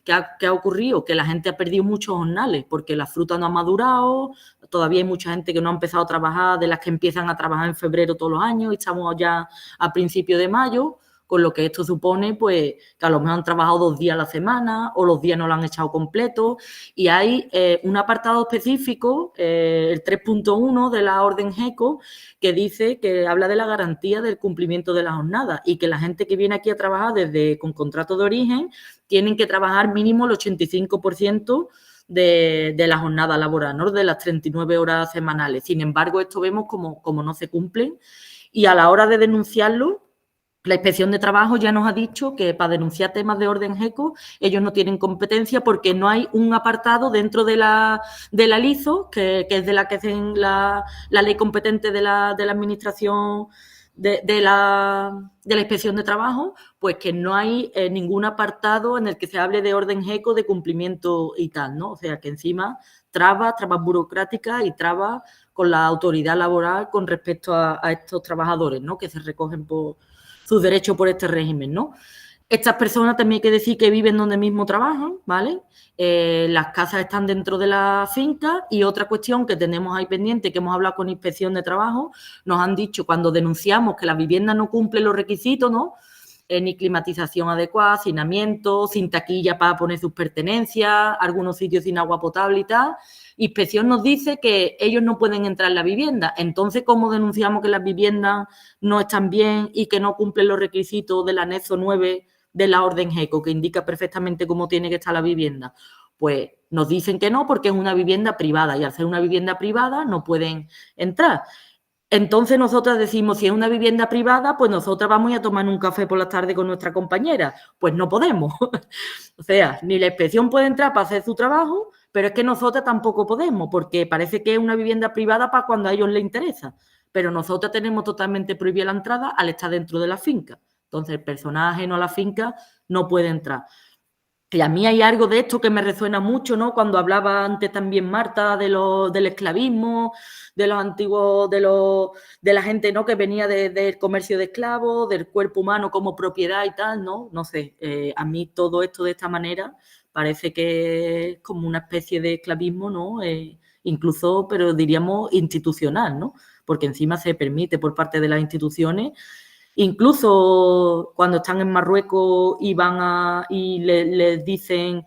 ¿qué ha ocurrido? Que la gente ha perdido muchos jornales porque la fruta no ha madurado, todavía hay mucha gente que no ha empezado a trabajar, de las que empiezan a trabajar en febrero todos los años, y estamos ya a principios de mayo, con lo que esto supone, pues, que a lo mejor han trabajado 2 días a la semana o los días no lo han echado completo. Y hay un apartado específico, el 3.1 de la orden GECO, que dice que habla de la garantía del cumplimiento de la jornada y que la gente que viene aquí a trabajar con contrato de origen tienen que trabajar mínimo el 85% de la jornada laboral, ¿no? De las 39 horas semanales. Sin embargo, esto vemos como no se cumplen, y a la hora de denunciarlo, la Inspección de Trabajo ya nos ha dicho que para denunciar temas de orden GECO ellos no tienen competencia porque no hay un apartado dentro de la LIZO, que es de la que hacen la ley competente de la Administración de la Inspección de Trabajo, pues que no hay ningún apartado en el que se hable de orden GECO, de cumplimiento y tal, ¿no? O sea, que encima trabas burocráticas y trabas con la autoridad laboral con respecto a estos trabajadores, ¿no? Que se recogen por sus derechos por este régimen, ¿no? Estas personas también hay que decir que viven donde mismo trabajan, ¿vale? Las casas están dentro de la finca. Y otra cuestión que tenemos ahí pendiente, que hemos hablado con Inspección de Trabajo, nos han dicho cuando denunciamos que la vivienda no cumple los requisitos, ¿no? Ni climatización adecuada, hacinamiento, sin taquilla para poner sus pertenencias, algunos sitios sin agua potable y tal. Inspección nos dice que ellos no pueden entrar en la vivienda. Entonces, ¿cómo denunciamos que las viviendas no están bien y que no cumplen los requisitos del anexo 9 de la orden GECO, que indica perfectamente cómo tiene que estar la vivienda? Pues nos dicen que no porque es una vivienda privada y al ser una vivienda privada no pueden entrar. Entonces nosotras decimos, si es una vivienda privada, pues nosotras vamos a tomar un café por la tarde con nuestra compañera. Pues no podemos. O sea, ni la inspección puede entrar para hacer su trabajo, pero es que nosotras tampoco podemos, porque parece que es una vivienda privada para cuando a ellos les interesa. Pero nosotras tenemos totalmente prohibida la entrada al estar dentro de la finca. Entonces, el personal ajeno a la finca no puede entrar. Y a mí hay algo de esto que me resuena mucho, ¿no? Cuando hablaba antes también Marta del esclavismo, de los antiguos, de la gente, ¿no? Que venía del comercio de esclavos, del cuerpo humano como propiedad y tal, ¿no? No sé, a mí todo esto de esta manera parece que es como una especie de esclavismo, ¿no? Incluso, pero diríamos institucional, ¿no? Porque encima se permite por parte de las instituciones. Incluso cuando están en Marruecos y les dicen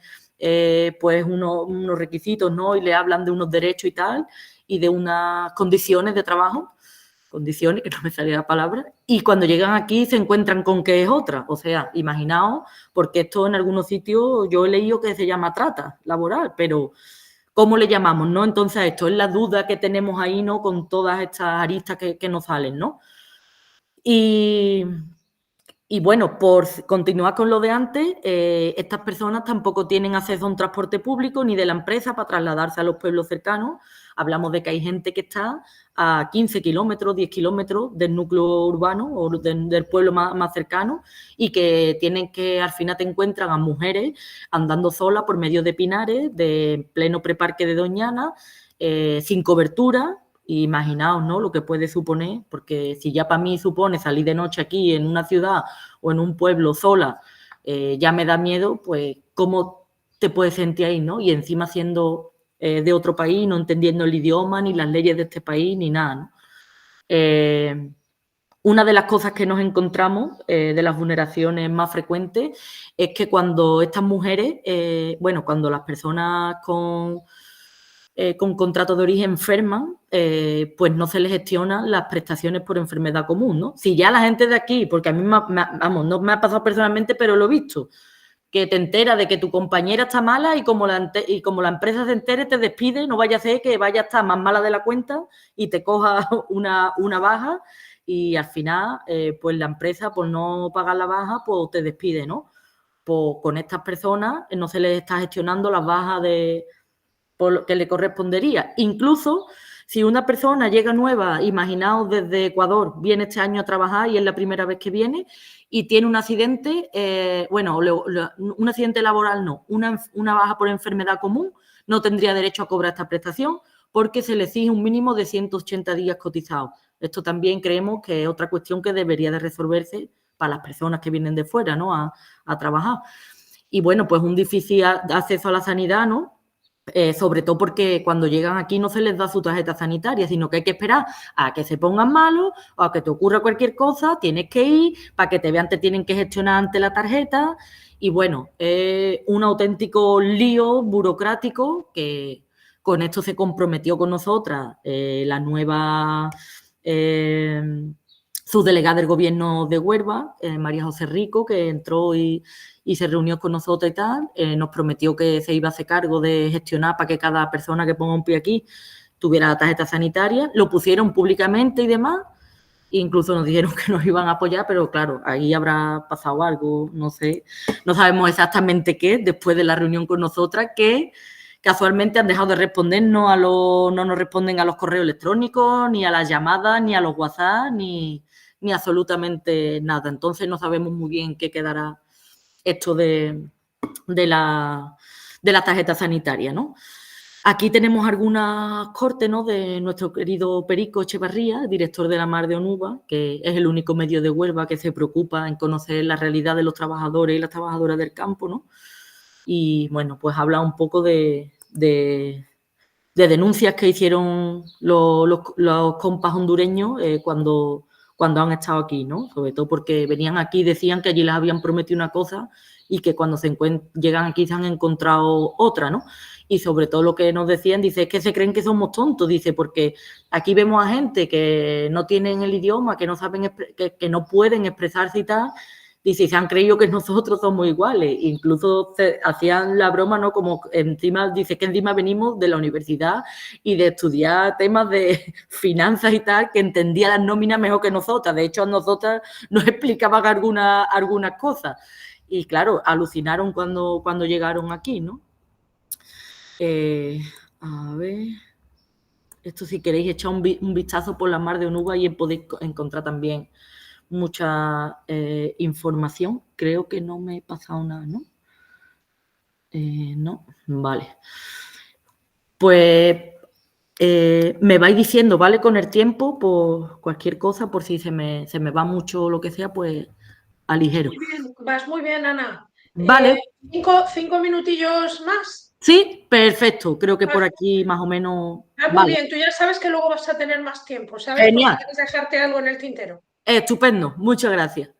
pues unos requisitos, ¿no? Y le hablan de unos derechos y tal, y de unas condiciones de trabajo, condiciones, que no me salía la palabra, y cuando llegan aquí se encuentran con que es otra. O sea, imaginaos, porque esto en algunos sitios yo he leído que se llama trata laboral, pero ¿cómo le llamamos, no? Entonces esto es la duda que tenemos ahí, ¿no? Con todas estas aristas que nos salen, ¿no? Y bueno, por continuar con lo de antes, estas personas tampoco tienen acceso a un transporte público ni de la empresa para trasladarse a los pueblos cercanos. Hablamos de que hay gente que está a 15 kilómetros, 10 kilómetros del núcleo urbano o del pueblo más cercano y que tienen que, al final te encuentran a mujeres andando solas por medio de pinares, de pleno preparque de Doñana, sin cobertura. Imaginaos, ¿no? Lo que puede suponer, porque si ya para mí supone salir de noche aquí en una ciudad o en un pueblo sola, ya me da miedo, pues cómo te puedes sentir ahí, ¿no? Y encima siendo de otro país, no entendiendo el idioma, ni las leyes de este país, ni nada, ¿no? Una de las cosas que nos encontramos de las vulneraciones más frecuentes es que cuando estas mujeres, cuando las personas con contrato de origen enferman, pues no se les gestionan las prestaciones por enfermedad común, ¿no? Si ya la gente de aquí, porque a mí, no me ha pasado personalmente, pero lo he visto, que te entera de que tu compañera está mala y como la empresa se entere te despide, no vaya a ser que vaya a estar más mala de la cuenta y te coja una baja y al final, pues la empresa por no pagar la baja, pues te despide, ¿no? Pues con estas personas no se les está gestionando las bajas por lo que le correspondería. Incluso si una persona llega nueva, imaginaos desde Ecuador, viene este año a trabajar y es la primera vez que viene y tiene un accidente, un accidente laboral no, una baja por enfermedad común, no tendría derecho a cobrar esta prestación porque se le exige un mínimo de 180 días cotizados. Esto también creemos que es otra cuestión que debería de resolverse para las personas que vienen de fuera, ¿no? a trabajar. Y bueno, pues un difícil acceso a la sanidad, ¿no? Sobre todo porque cuando llegan aquí no se les da su tarjeta sanitaria, sino que hay que esperar a que se pongan malos o a que te ocurra cualquier cosa, tienes que ir, para que te vean te tienen que gestionar ante la tarjeta y bueno, un auténtico lío burocrático que con esto se comprometió con nosotras la nueva subdelegada del gobierno de Huelva, María José Rico, que entró y se reunió con nosotros y tal, nos prometió que se iba a hacer cargo de gestionar para que cada persona que ponga un pie aquí tuviera la tarjeta sanitaria, lo pusieron públicamente y demás, incluso nos dijeron que nos iban a apoyar, pero claro, ahí habrá pasado algo, no sé, no sabemos exactamente qué, después de la reunión con nosotras, que casualmente han dejado de respondernos no nos responden a los correos electrónicos, ni a las llamadas, ni a los WhatsApp, ni absolutamente nada. Entonces no sabemos muy bien qué quedará esto de la tarjeta sanitaria, ¿no? Aquí tenemos algunas cortes, ¿no? De nuestro querido Perico Echevarría, director de la Mar de Onuba, que es el único medio de Huelva que se preocupa en conocer la realidad de los trabajadores y las trabajadoras del campo, ¿no? Y, bueno, pues habla un poco de denuncias que hicieron los compas hondureños cuando han estado aquí, ¿no? Sobre todo porque venían aquí y decían que allí les habían prometido una cosa y que cuando llegan aquí se han encontrado otra, ¿no? Y sobre todo lo que nos decían, dice, es que se creen que somos tontos, dice, porque aquí vemos a gente que no tienen el idioma, que no saben, que no pueden expresarse y tal, Dice, se han creído que nosotros somos iguales. Incluso hacían la broma, ¿no? Como encima, dice que encima venimos de la universidad y de estudiar temas de finanzas y tal, que entendía las nóminas mejor que nosotras. De hecho, a nosotras nos explicaban algunas cosas. Y claro, alucinaron cuando llegaron aquí, ¿no? A ver... Esto si queréis echar un vistazo por la mar de Onuba y podéis encontrar también mucha información. Creo que no me he pasado nada, ¿no? No, vale. Pues me vais diciendo, ¿vale? Con el tiempo, por cualquier cosa, por si se me va mucho o lo que sea, pues aligero. Muy bien, vas muy bien, Ana. Vale. 5 minutillos más. Sí, perfecto. Creo que por aquí más o menos... Muy bien, tú ya sabes que luego vas a tener más tiempo, ¿sabes? Genial. Porque quieres dejarte algo en el tintero. Estupendo, muchas gracias.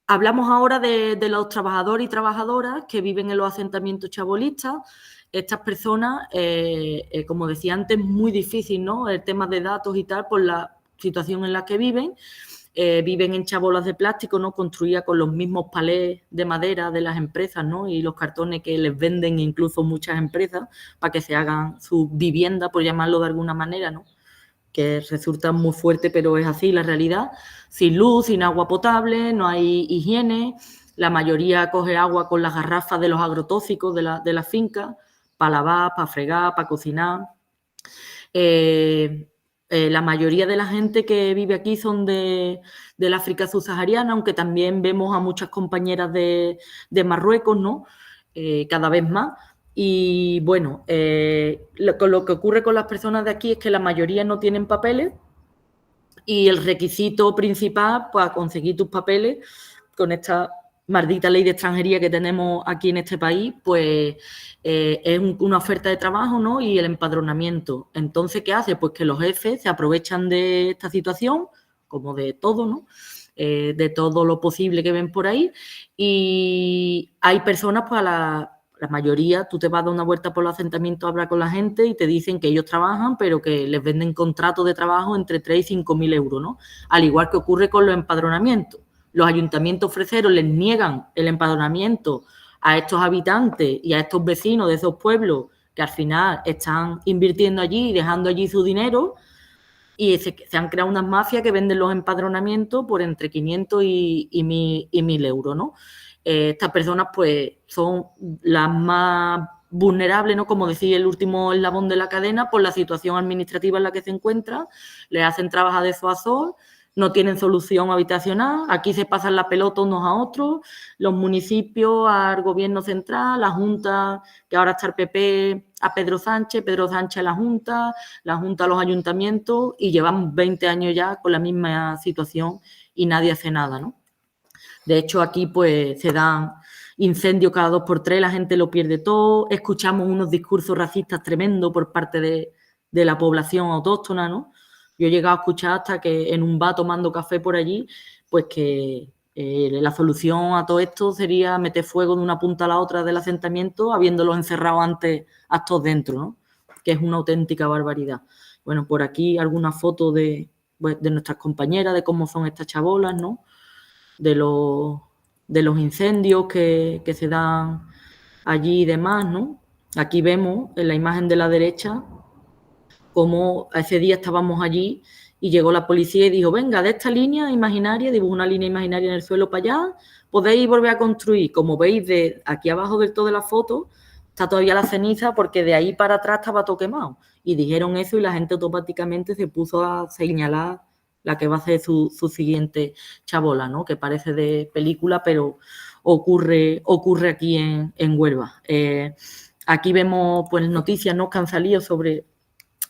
Hablamos ahora de los trabajadores y trabajadoras que viven en los asentamientos chabolistas. Estas personas, como decía antes, es muy difícil, ¿no? El tema de datos y tal, por la situación en la que viven. Viven en chabolas de plástico, ¿no? Construidas con los mismos palés de madera de las empresas, ¿no? Y los cartones que les venden incluso muchas empresas para que se hagan su vivienda, por llamarlo de alguna manera, ¿no? Que resulta muy fuerte, pero es así la realidad. Sin luz, sin agua potable, no hay higiene. La mayoría coge agua con las garrafas de los agrotóxicos de la finca para lavar, para fregar, para cocinar. La mayoría de la gente que vive aquí son del África subsahariana, aunque también vemos a muchas compañeras de Marruecos, ¿no? Cada vez más. Y bueno, lo que ocurre con las personas de aquí es que la mayoría no tienen papeles y el requisito principal para conseguir tus papeles con esta maldita ley de extranjería que tenemos aquí en este país, pues es una oferta de trabajo, ¿no? Y el empadronamiento. Entonces, ¿qué hace? Pues que los jefes se aprovechan de esta situación, como de todo, ¿no? De todo lo posible que ven por ahí. Y hay personas, pues la mayoría, tú te vas a dar una vuelta por los asentamientos, hablar con la gente y te dicen que ellos trabajan, pero que les venden contratos de trabajo entre 3 y 5.000 euros, ¿no? Al igual que ocurre con los empadronamientos. Los ayuntamientos freseros les niegan el empadronamiento a estos habitantes y a estos vecinos de esos pueblos que al final están invirtiendo allí y dejando allí su dinero, y se han creado unas mafias que venden los empadronamientos por entre 500 y 1.000 euros, ¿no? Estas personas pues son las más vulnerables, ¿no? Como decía, el último eslabón de la cadena por la situación administrativa en la que se encuentran, les hacen trabajar de sol a sol, no tienen solución habitacional, aquí se pasan la pelota unos a otros, los municipios al gobierno central, la Junta, que ahora está el PP a Pedro Sánchez a la Junta a los ayuntamientos, y llevamos 20 años ya con la misma situación y nadie hace nada, ¿no? De hecho, aquí pues se dan incendios cada 2 por 3, la gente lo pierde todo, escuchamos unos discursos racistas tremendos por parte de la población autóctona, ¿no? Yo he llegado a escuchar hasta que en un bar tomando café por allí, pues que la solución a todo esto sería meter fuego de una punta a la otra del asentamiento, habiéndolos encerrado antes a todos dentro, ¿no? Que es una auténtica barbaridad. Bueno, por aquí alguna foto de nuestras compañeras, de cómo son estas chabolas, ¿no? De los incendios que se dan allí y demás, ¿no? Aquí vemos en la imagen de la derecha cómo ese día estábamos allí y llegó la policía y dijo, venga, de esta línea imaginaria, dibujó una línea imaginaria en el suelo para allá, podéis volver a construir. Como veis, de aquí abajo del todo de la foto está todavía la ceniza, porque de ahí para atrás estaba todo quemado. Y dijeron eso y la gente automáticamente se puso a señalar la que va a ser su siguiente chabola, ¿no? Que parece de película, pero ocurre aquí en Huelva. Aquí vemos pues noticias, ¿no?, que han salido sobre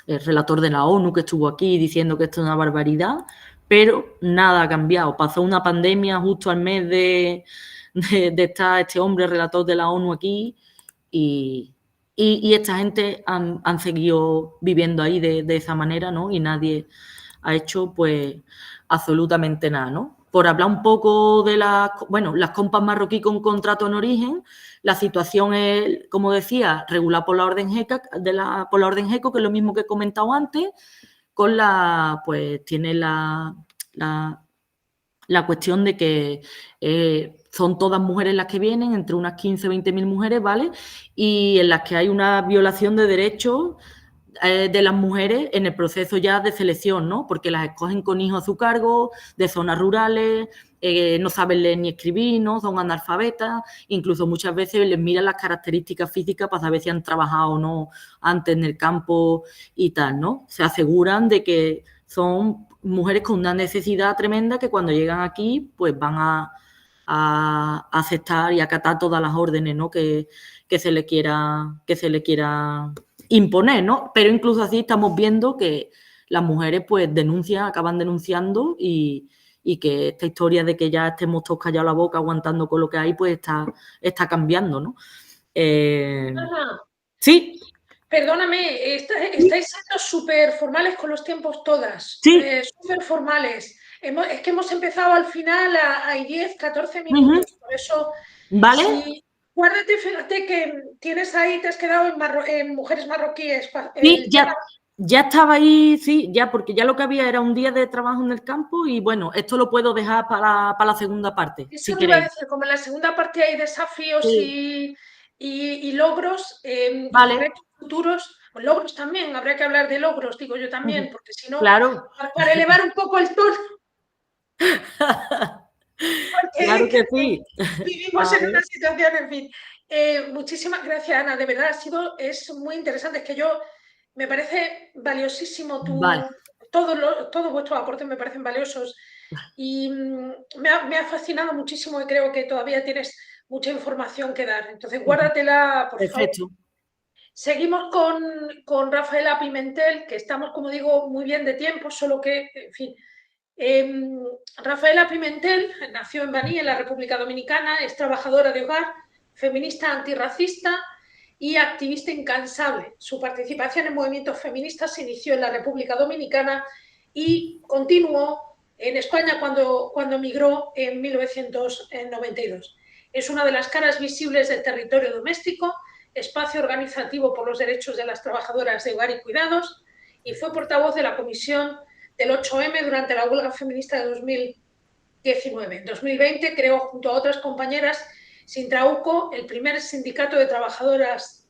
el relator de la ONU que estuvo aquí diciendo que esto es una barbaridad, pero nada ha cambiado. Pasó una pandemia justo al mes de estar este hombre, relator de la ONU, aquí, y esta gente han seguido viviendo ahí de esa manera, ¿no? Y nadie ha hecho pues absolutamente nada, ¿no? Por hablar un poco de las compas marroquí con contrato en origen, la situación es, como decía, regulada por la orden GECO, que es lo mismo que he comentado antes, con tiene la la cuestión de que son todas mujeres las que vienen, entre unas 15 o 20.000 mujeres, ¿vale? Y en las que hay una violación de derechos de las mujeres en el proceso ya de selección, ¿no? Porque las escogen con hijos a su cargo, de zonas rurales, no saben leer ni escribir, ¿no? Son analfabetas, incluso muchas veces les miran las características físicas para saber si han trabajado o no antes en el campo y tal, ¿no? Se aseguran de que son mujeres con una necesidad tremenda que cuando llegan aquí pues van a aceptar y acatar todas las órdenes, ¿no? que se le quiera imponer, ¿no? Pero incluso así estamos viendo que las mujeres pues acaban denunciando y que esta historia de que ya estemos todos callados la boca aguantando con lo que hay pues está cambiando, ¿no? Sí. Perdóname, estáis siendo súper formales con los tiempos todas. Sí. Súper formales. Es que hemos empezado al final, hay 10, 14 minutos. Por eso, ¿vale? Sí, guárdate, fíjate que tienes ahí, te has quedado en Mujeres Marroquíes. Sí, ya estaba ahí, sí, ya, porque ya lo que había era un día de trabajo en el campo y bueno, esto lo puedo dejar para la segunda parte. Eso si te iba a queréis. decir, como en la segunda parte hay desafíos Sí. y logros Vale. y retos futuros, o logros también, habría que hablar de logros, digo yo también, porque si no, claro. para elevar un poco el tono. Claro que sí. Vivimos en una situación, en fin. Muchísimas gracias, Ana, de verdad es muy interesante, es que me parece valiosísimo todos vuestros aportes me parecen valiosos y me ha fascinado muchísimo y creo que todavía tienes mucha información que dar, entonces guárdatela, por favor. Perfecto. Seguimos con Rafaela Pimentel, que estamos, como digo, muy bien de tiempo, solo que, en fin, Rafaela Pimentel nació en Baní, en la República Dominicana, es trabajadora de hogar, feminista antirracista y activista incansable. Su participación en movimientos feministas se inició en la República Dominicana y continuó en España cuando emigró en 1992. Es una de las caras visibles del territorio doméstico, espacio organizativo por los derechos de las trabajadoras de hogar y cuidados, y fue portavoz de la Comisión del 8M durante la huelga feminista de 2019. En 2020 creó junto a otras compañeras Sintrauco, el primer sindicato de trabajadores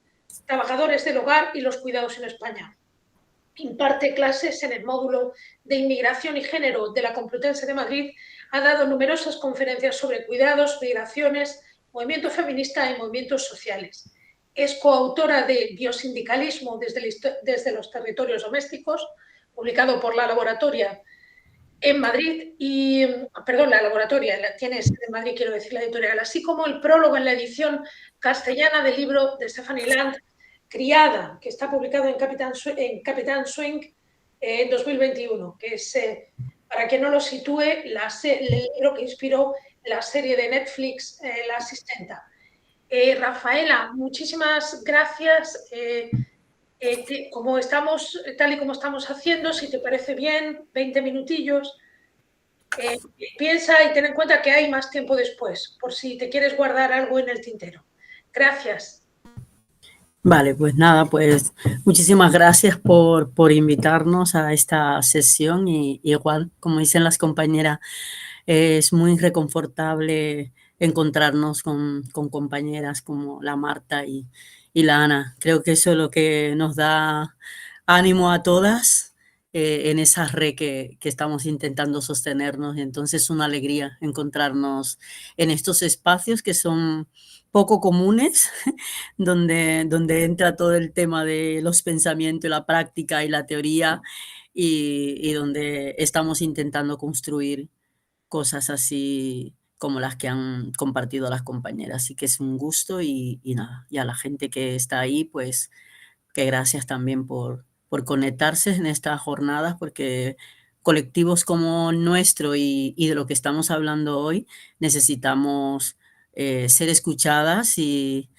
del hogar y los cuidados en España. Imparte clases en el módulo de Inmigración y Género de la Complutense de Madrid, ha dado numerosas conferencias sobre cuidados, migraciones, movimiento feminista y movimientos sociales. Es coautora de Biosindicalismo desde los territorios domésticos, publicado por La Laboratoria en Madrid, la Laboratoria, tienes en Madrid, quiero decir, la editorial, así como el prólogo en la edición castellana del libro de Stephanie Land, Criada, que está publicado en Capitán Swing en 2021, que es, para quien no lo sitúe, el libro que inspiró la serie de Netflix, La Asistenta. Rafaela, muchísimas gracias. Tal y como estamos haciendo, si te parece bien, 20 minutillos. Piensa y ten en cuenta que hay más tiempo después, por si te quieres guardar algo en el tintero. Gracias. Vale, pues nada, pues muchísimas gracias por invitarnos a esta sesión y igual, como dicen las compañeras, es muy reconfortable encontrarnos con compañeras como la Marta y la Ana. Creo que eso es lo que nos da ánimo a todas en esa red que estamos intentando sostenernos. Y entonces es una alegría encontrarnos en estos espacios que son poco comunes, donde entra todo el tema de los pensamientos, la práctica y la teoría, y donde estamos intentando construir cosas así como las que han compartido las compañeras. Así que es un gusto y nada, y a la gente que está ahí, pues que gracias también por conectarse en estas jornadas, porque colectivos como el nuestro y de lo que estamos hablando hoy, necesitamos ser escuchadas y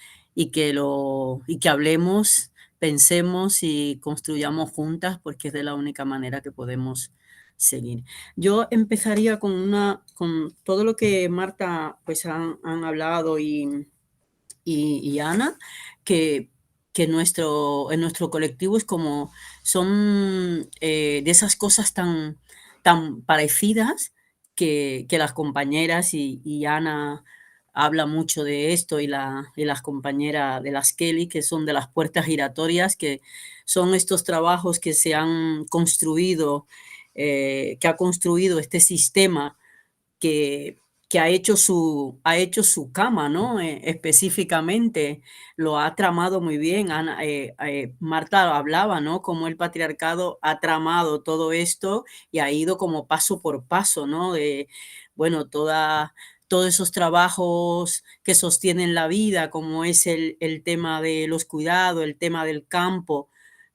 que hablemos, pensemos y construyamos juntas, porque es de la única manera que podemos seguir. Yo empezaría con todo lo que Marta pues han hablado y Ana, que en nuestro colectivo es como son de esas cosas tan parecidas que las compañeras y Ana habla mucho de esto y las compañeras de las Kelly, que son de las puertas giratorias, que son estos trabajos que se han construido, que ha construido este sistema que, que ha hecho su cama, ¿no? Específicamente lo ha tramado muy bien. Ana, Marta hablaba, ¿no? Cómo el patriarcado ha tramado todo esto y ha ido como paso por paso, ¿no? De, bueno, todos esos trabajos que sostienen la vida, como es el tema de los cuidados, el tema del campo.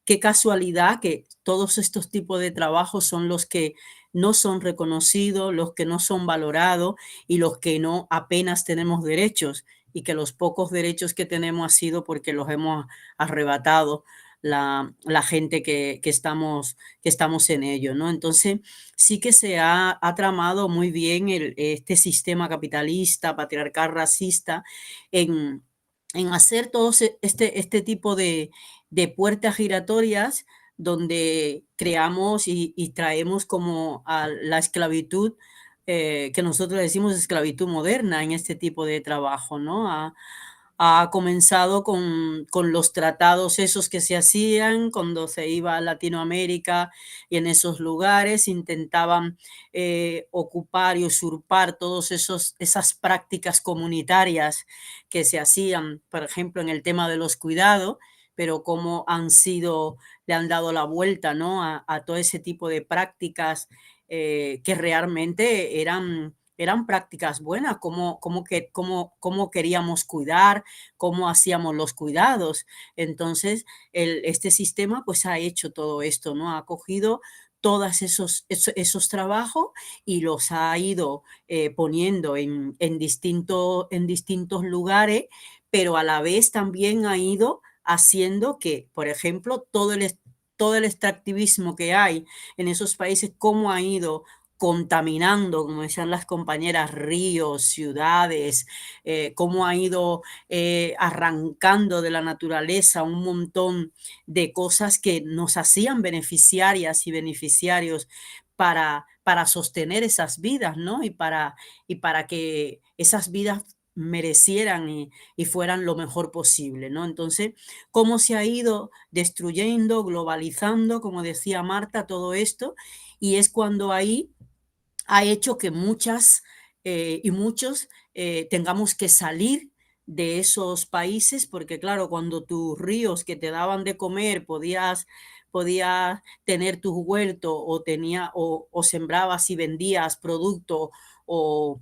Qué casualidad que todos estos tipos de trabajos son los que no son reconocidos, los que no son valorados y los que no apenas tenemos derechos, y que los pocos derechos que tenemos ha sido porque los hemos arrebatado la gente que estamos en ello, ¿no? Entonces sí que se ha tramado muy bien este sistema capitalista, patriarcal, racista, en hacer todo este tipo de puertas giratorias donde creamos y traemos como a la esclavitud, que nosotros decimos esclavitud moderna en este tipo de trabajo, ¿no? Ha comenzado con los tratados esos que se hacían cuando se iba a Latinoamérica, y en esos lugares intentaban ocupar y usurpar todas esas prácticas comunitarias que se hacían, por ejemplo, en el tema de los cuidados, pero cómo le han dado la vuelta, ¿no? a todo ese tipo de prácticas que realmente eran prácticas buenas, cómo queríamos cuidar, cómo hacíamos los cuidados. Entonces, este sistema pues ha hecho todo esto, ¿no? Ha cogido todos esos trabajos y los ha ido poniendo en distintos lugares, pero a la vez también ha ido haciendo que, por ejemplo, todo el extractivismo que hay en esos países, cómo ha ido contaminando, como decían las compañeras, ríos, ciudades, cómo ha ido arrancando de la naturaleza un montón de cosas que nos hacían beneficiarias y beneficiarios para sostener esas vidas, ¿no? Y para que esas vidas merecieran y fueran lo mejor posible, ¿no? Entonces, cómo se ha ido destruyendo, globalizando, como decía Marta, todo esto, y es cuando ahí ha hecho que muchas y muchos tengamos que salir de esos países, porque claro, cuando tus ríos que te daban de comer podías tener tus huertos o sembrabas y vendías productos o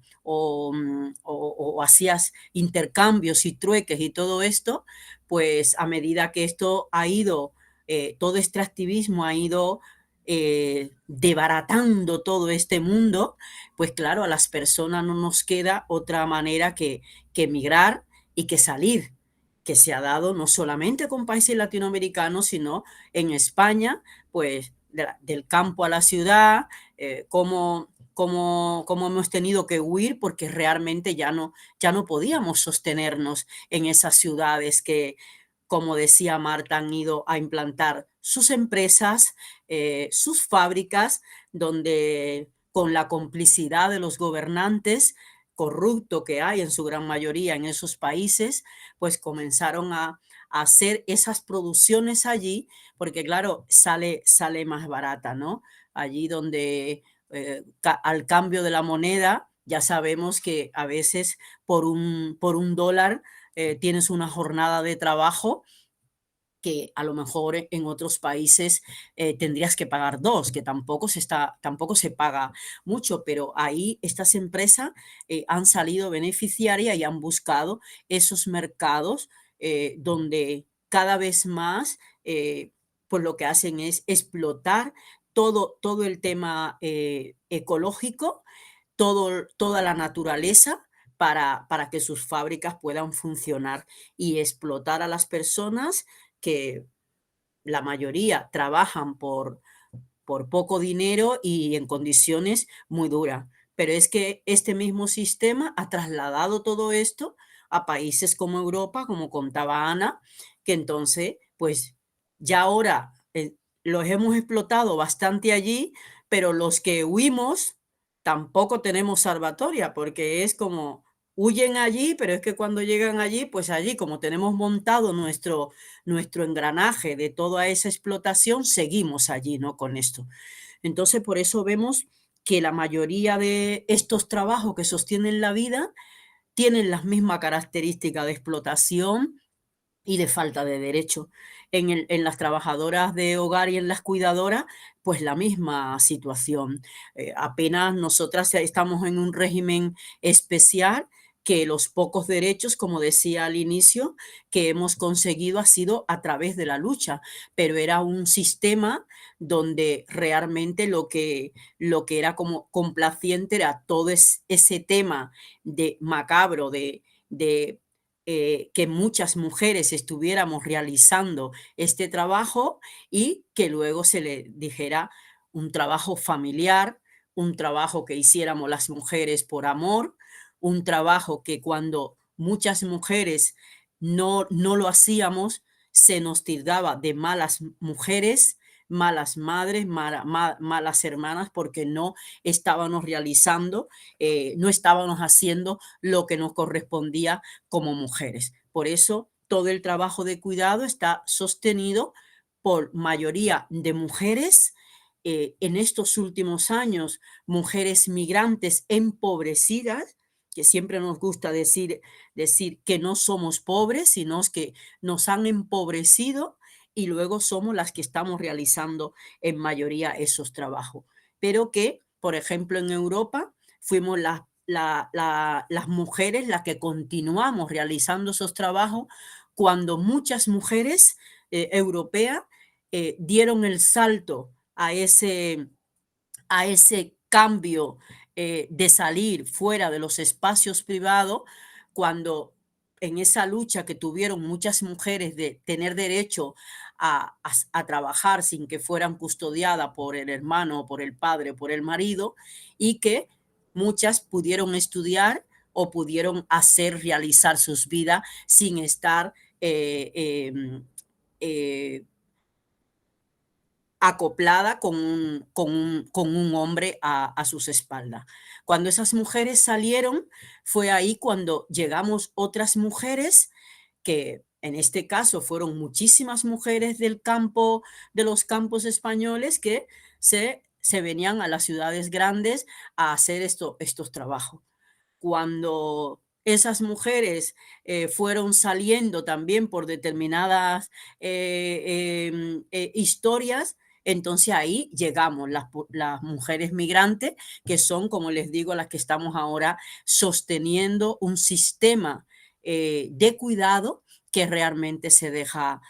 hacías intercambios y trueques y todo esto, pues a medida que esto ha ido, todo este activismo ha ido desbaratando todo este mundo, pues claro, a las personas no nos queda otra manera que emigrar y que salir, que se ha dado no solamente con países latinoamericanos, sino en España, pues del campo a la ciudad, como hemos tenido que huir porque realmente ya no podíamos sostenernos en esas ciudades que, como decía Marta, han ido a implantar sus empresas, sus fábricas, donde con la complicidad de los gobernantes corruptos que hay en su gran mayoría en esos países, pues comenzaron a hacer esas producciones allí, porque claro, sale más barata, ¿no? Allí donde al cambio de la moneda, ya sabemos que a veces por un dólar tienes una jornada de trabajo que a lo mejor en otros países tendrías que pagar dos, que tampoco se paga mucho, pero ahí estas empresas han salido beneficiarias y han buscado esos mercados donde cada vez más pues lo que hacen es explotar todo el tema ecológico, toda la naturaleza, para que sus fábricas puedan funcionar y explotar a las personas que la mayoría trabajan por poco dinero y en condiciones muy duras. Pero es que este mismo sistema ha trasladado todo esto a países como Europa, como contaba Ana, que entonces, pues ya ahora los hemos explotado bastante allí, pero los que huimos tampoco tenemos salvatoria, porque es como huyen allí, pero es que cuando llegan allí, pues allí, como tenemos montado nuestro engranaje de toda esa explotación, seguimos allí, ¿no? Con esto. Entonces, por eso vemos que la mayoría de estos trabajos que sostienen la vida tienen las mismas características de explotación y de falta de derecho. En las trabajadoras de hogar y en las cuidadoras, pues la misma situación. Apenas nosotras estamos en un régimen especial, que los pocos derechos, como decía al inicio, que hemos conseguido ha sido a través de la lucha, pero era un sistema donde realmente lo que era como complaciente era todo ese tema de macabro, que muchas mujeres estuviéramos realizando este trabajo y que luego se le dijera un trabajo familiar, un trabajo que hiciéramos las mujeres por amor, un trabajo que cuando muchas mujeres no lo hacíamos, se nos tildaba de malas mujeres, malas madres, malas hermanas, porque no estábamos realizando, no estábamos haciendo lo que nos correspondía como mujeres. Por eso todo el trabajo de cuidado está sostenido por mayoría de mujeres. En estos últimos años, mujeres migrantes empobrecidas, que siempre nos gusta decir que no somos pobres, sino que nos han empobrecido y luego somos las que estamos realizando en mayoría esos trabajos. Pero que, por ejemplo, en Europa fuimos las mujeres las que continuamos realizando esos trabajos cuando muchas mujeres europeas dieron el salto a ese cambio de salir fuera de los espacios privados, cuando en esa lucha que tuvieron muchas mujeres de tener derecho a trabajar sin que fueran custodiadas por el hermano, por el padre, por el marido, y que muchas pudieron estudiar o pudieron realizar sus vidas sin estar acoplada con un hombre a sus espaldas. Cuando esas mujeres salieron, fue ahí cuando llegamos otras mujeres, que en este caso fueron muchísimas mujeres del campo, de los campos españoles, que se venían a las ciudades grandes a hacer estos trabajos. Cuando esas mujeres fueron saliendo también por determinadas historias, entonces ahí llegamos las mujeres migrantes, que son, como les digo, las que estamos ahora sosteniendo un sistema de cuidado que realmente se deja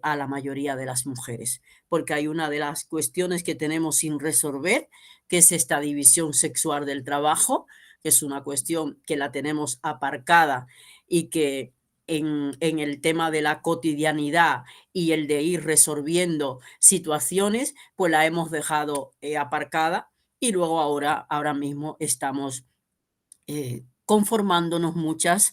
a la mayoría de las mujeres, porque hay una de las cuestiones que tenemos sin resolver, que es esta división sexual del trabajo, que es una cuestión que la tenemos aparcada y que en el tema de la cotidianidad y el de ir resolviendo situaciones, pues la hemos dejado aparcada, y luego ahora mismo estamos conformándonos muchas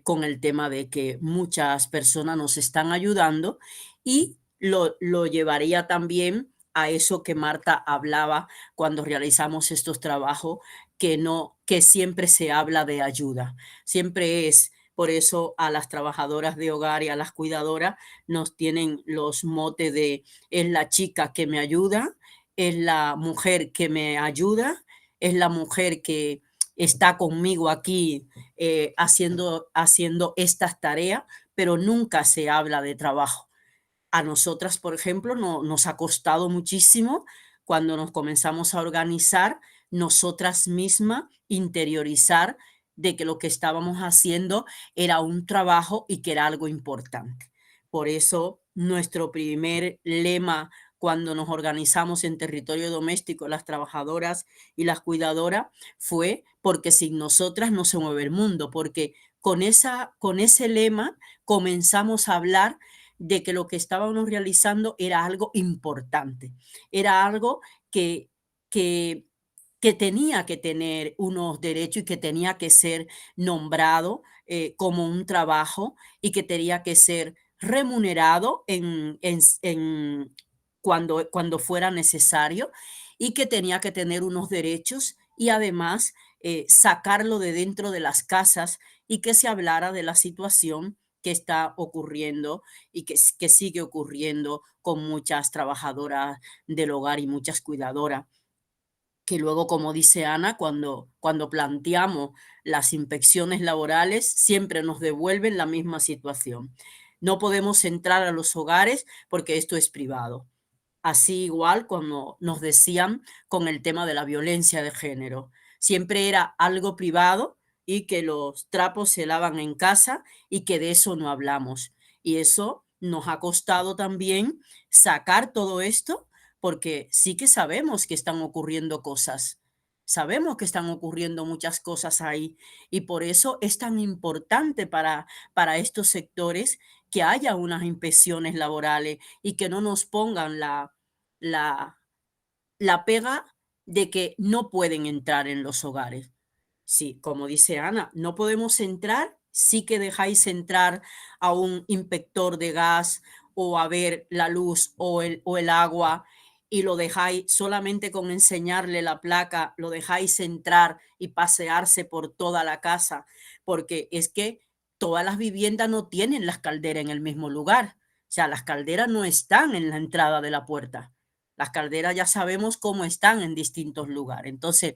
con el tema de que muchas personas nos están ayudando, y lo llevaría también a eso que Marta hablaba cuando realizamos estos trabajos, que siempre se habla de ayuda, siempre es. Por eso a las trabajadoras de hogar y a las cuidadoras nos tienen los motes de es la chica que me ayuda, es la mujer que me ayuda, es la mujer que está conmigo aquí haciendo estas tareas, pero nunca se habla de trabajo. A nosotras, por ejemplo, nos ha costado muchísimo cuando nos comenzamos a organizar nosotras mismas, interiorizar de que lo que estábamos haciendo era un trabajo y que era algo importante. Por eso nuestro primer lema cuando nos organizamos en territorio doméstico, las trabajadoras y las cuidadoras, fue porque sin nosotras no se mueve el mundo, porque con ese lema comenzamos a hablar de que lo que estábamos realizando era algo importante, era algo que tenía que tener unos derechos y que tenía que ser nombrado como un trabajo y que tenía que ser remunerado cuando fuera necesario, y que tenía que tener unos derechos y además sacarlo de dentro de las casas y que se hablara de la situación que está ocurriendo y que sigue ocurriendo con muchas trabajadoras del hogar y muchas cuidadoras, que luego, como dice Ana, cuando planteamos las inspecciones laborales, siempre nos devuelven la misma situación. No podemos entrar a los hogares porque esto es privado. Así igual cuando nos decían con el tema de la violencia de género. Siempre era algo privado y que los trapos se lavan en casa y que de eso no hablamos. Y eso nos ha costado también sacar todo esto, porque sí que sabemos que están ocurriendo cosas. Sabemos que están ocurriendo muchas cosas ahí y por eso es tan importante para estos sectores que haya unas inspecciones laborales y que no nos pongan la pega de que no pueden entrar en los hogares. Sí, como dice Ana, no podemos entrar, sí que dejáis entrar a un inspector de gas o a ver la luz o el agua y lo dejáis solamente con enseñarle la placa, lo dejáis entrar y pasearse por toda la casa, porque es que todas las viviendas no tienen las calderas en el mismo lugar. O sea, las calderas no están en la entrada de la puerta. Las calderas ya sabemos cómo están en distintos lugares. Entonces,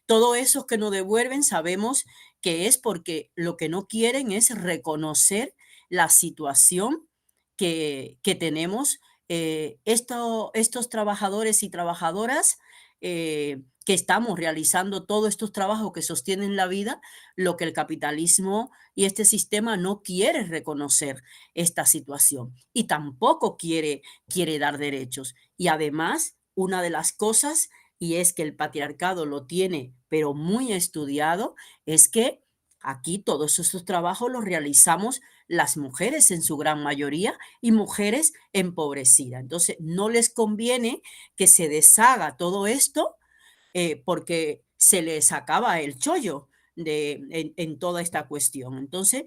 todo eso que nos devuelven sabemos que es porque lo que no quieren es reconocer la situación que tenemos estos trabajadores y trabajadoras que estamos realizando todos estos trabajos que sostienen la vida, lo que el capitalismo y este sistema no quiere reconocer esta situación y tampoco quiere dar derechos. Y además, una de las cosas, y es que el patriarcado lo tiene, pero muy estudiado, es que aquí todos estos trabajos los realizamos las mujeres en su gran mayoría y mujeres empobrecidas. Entonces, no les conviene que se deshaga todo esto porque se les acaba el chollo en toda esta cuestión. Entonces,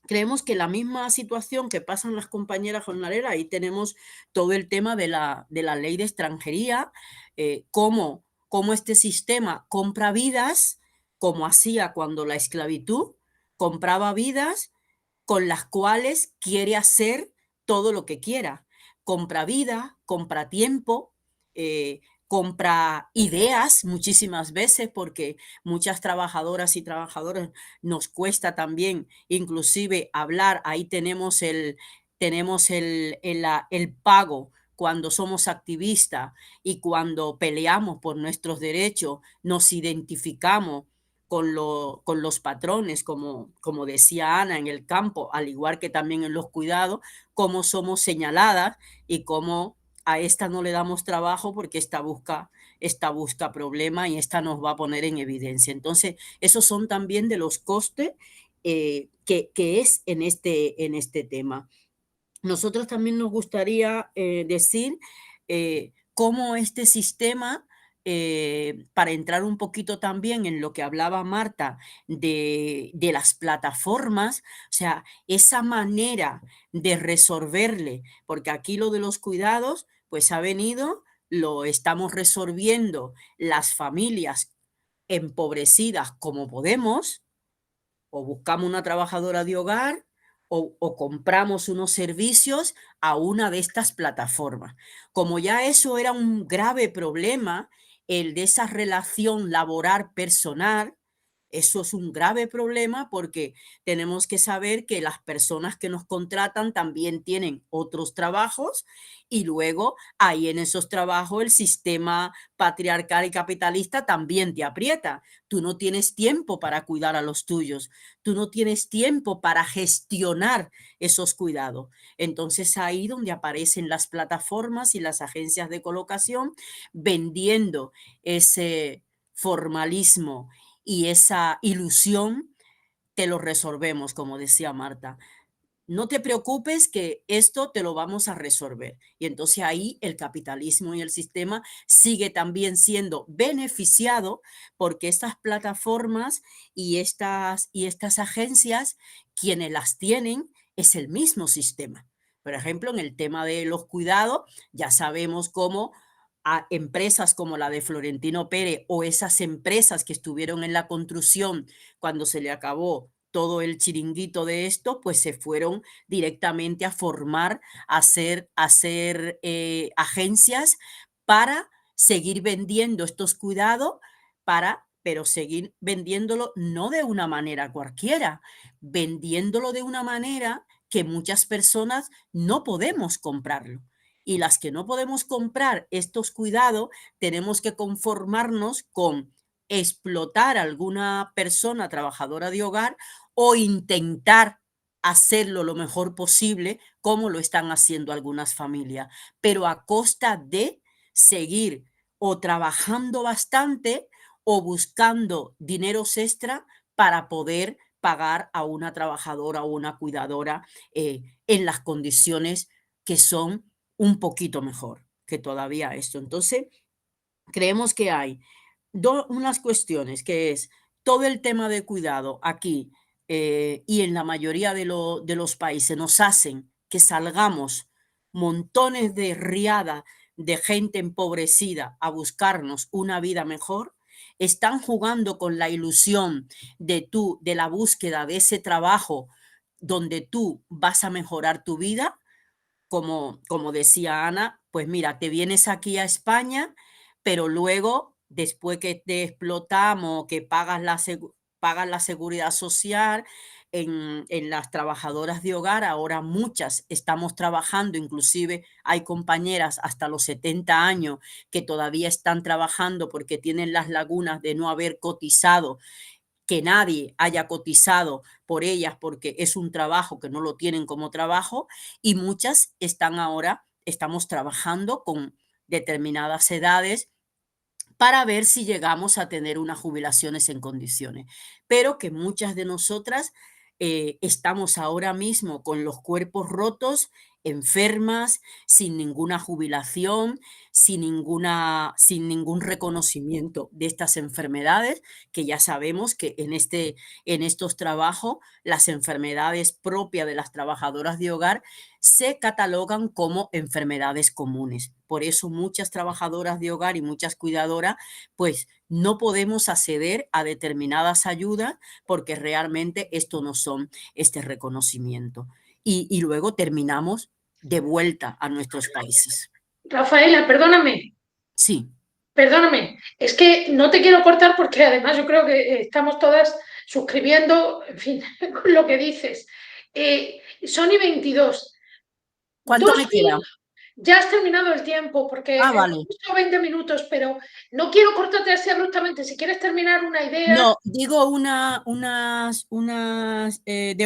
creemos que la misma situación que pasan las compañeras jornaleras, ahí tenemos todo el tema de la ley de extranjería, cómo este sistema compra vidas, como hacía cuando la esclavitud compraba vidas con las cuales quiere hacer todo lo que quiera. Compra vida, compra tiempo, compra ideas muchísimas veces, porque muchas trabajadoras y trabajadores nos cuesta también inclusive hablar. Ahí tenemos el pago cuando somos activistas y cuando peleamos por nuestros derechos, nos identificamos con los patrones, como decía Ana, en el campo, al igual que también en los cuidados, cómo somos señaladas y cómo a esta no le damos trabajo porque esta busca problema y esta nos va a poner en evidencia. Entonces, esos son también de los costes que es en este tema. Nosotros también nos gustaría decir cómo este sistema, para entrar un poquito también en lo que hablaba Marta de las plataformas, o sea, esa manera de resolverle, porque aquí lo de los cuidados, pues ha venido, lo estamos resolviendo las familias empobrecidas como podemos, o buscamos una trabajadora de hogar o compramos unos servicios a una de estas plataformas. Como ya eso era un grave problema, el de esa relación laboral personal, eso es un grave problema porque tenemos que saber que las personas que nos contratan también tienen otros trabajos y luego ahí en esos trabajos el sistema patriarcal y capitalista también te aprieta. Tú no tienes tiempo para cuidar a los tuyos, tú no tienes tiempo para gestionar esos cuidados. Entonces ahí donde aparecen las plataformas y las agencias de colocación vendiendo ese formalismo y esa ilusión, te lo resolvemos, como decía Marta. No te preocupes que esto te lo vamos a resolver. Y entonces ahí el capitalismo y el sistema sigue también siendo beneficiado porque estas plataformas y estas agencias, quienes las tienen, es el mismo sistema. Por ejemplo, en el tema de los cuidados, ya sabemos cómo a empresas como la de Florentino Pérez o esas empresas que estuvieron en la construcción cuando se le acabó todo el chiringuito de esto, pues se fueron directamente a formar, a hacer agencias para seguir vendiendo estos cuidados, pero seguir vendiéndolo no de una manera cualquiera, vendiéndolo de una manera que muchas personas no podemos comprarlo. Y las que no podemos comprar estos cuidados, tenemos que conformarnos con explotar a alguna persona trabajadora de hogar o intentar hacerlo lo mejor posible, como lo están haciendo algunas familias, pero a costa de seguir o trabajando bastante o buscando dineros extra para poder pagar a una trabajadora o una cuidadora en las condiciones que son un poquito mejor que todavía esto. Entonces, creemos que hay unas cuestiones, que es todo el tema de cuidado aquí y en la mayoría de los países nos hacen que salgamos montones de riadas de gente empobrecida a buscarnos una vida mejor. Están jugando con la ilusión de la búsqueda de ese trabajo donde tú vas a mejorar tu vida. Como decía Ana, pues mira, te vienes aquí a España, pero luego, después que te explotamos, que pagas la seguridad social, en las trabajadoras de hogar, ahora muchas estamos trabajando, inclusive hay compañeras hasta los 70 años que todavía están trabajando porque tienen las lagunas de no haber cotizado, que nadie haya cotizado por ellas porque es un trabajo que no lo tienen como trabajo, y muchas estamos trabajando con determinadas edades para ver si llegamos a tener unas jubilaciones en condiciones, pero que muchas de nosotras estamos ahora mismo con los cuerpos rotos, enfermas, sin ninguna jubilación, sin ningún reconocimiento de estas enfermedades, que ya sabemos que en estos trabajos las enfermedades propias de las trabajadoras de hogar se catalogan como enfermedades comunes. Por eso muchas trabajadoras de hogar y muchas cuidadoras, pues no podemos acceder a determinadas ayudas porque realmente esto no son este reconocimiento. Y luego terminamos de vuelta a nuestros países. Rafaela, perdóname. Sí. Perdóname, es que no te quiero cortar porque además yo creo que estamos todas suscribiendo, en fin, con lo que dices. Sony 22. ¿Cuánto me queda? Ya has terminado el tiempo porque vale. justo 20 minutos, pero no quiero cortarte así abruptamente. Si quieres terminar una idea. No, digo de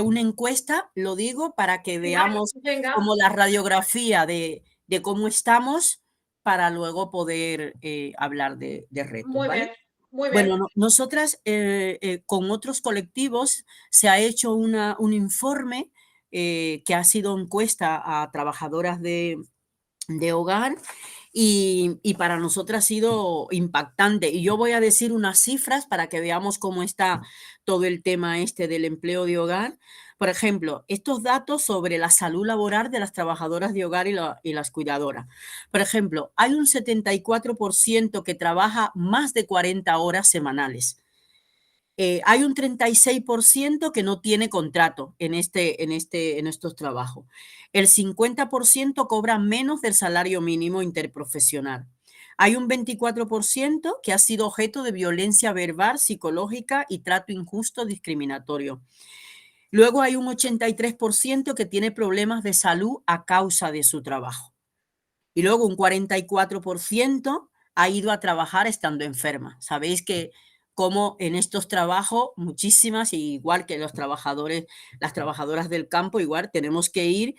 una encuesta, lo digo para que veamos como la radiografía de cómo estamos para luego poder hablar de retos. Muy ¿vale? bien, muy bien. Bueno, nosotras con otros colectivos se ha hecho un informe que ha sido encuesta a trabajadoras de hogar y para nosotros ha sido impactante. Y yo voy a decir unas cifras para que veamos cómo está todo el tema este del empleo de hogar. Por ejemplo, estos datos sobre la salud laboral de las trabajadoras de hogar y las cuidadoras. Por ejemplo, hay un 74% que trabaja más de 40 horas semanales. Hay un 36% que no tiene contrato en estos trabajos. El 50% cobra menos del salario mínimo interprofesional. Hay un 24% que ha sido objeto de violencia verbal, psicológica y trato injusto discriminatorio. Luego hay un 83% que tiene problemas de salud a causa de su trabajo. Y luego un 44% ha ido a trabajar estando enferma. Sabéis que como en estos trabajos, muchísimas, igual que las trabajadoras del campo, igual tenemos que ir,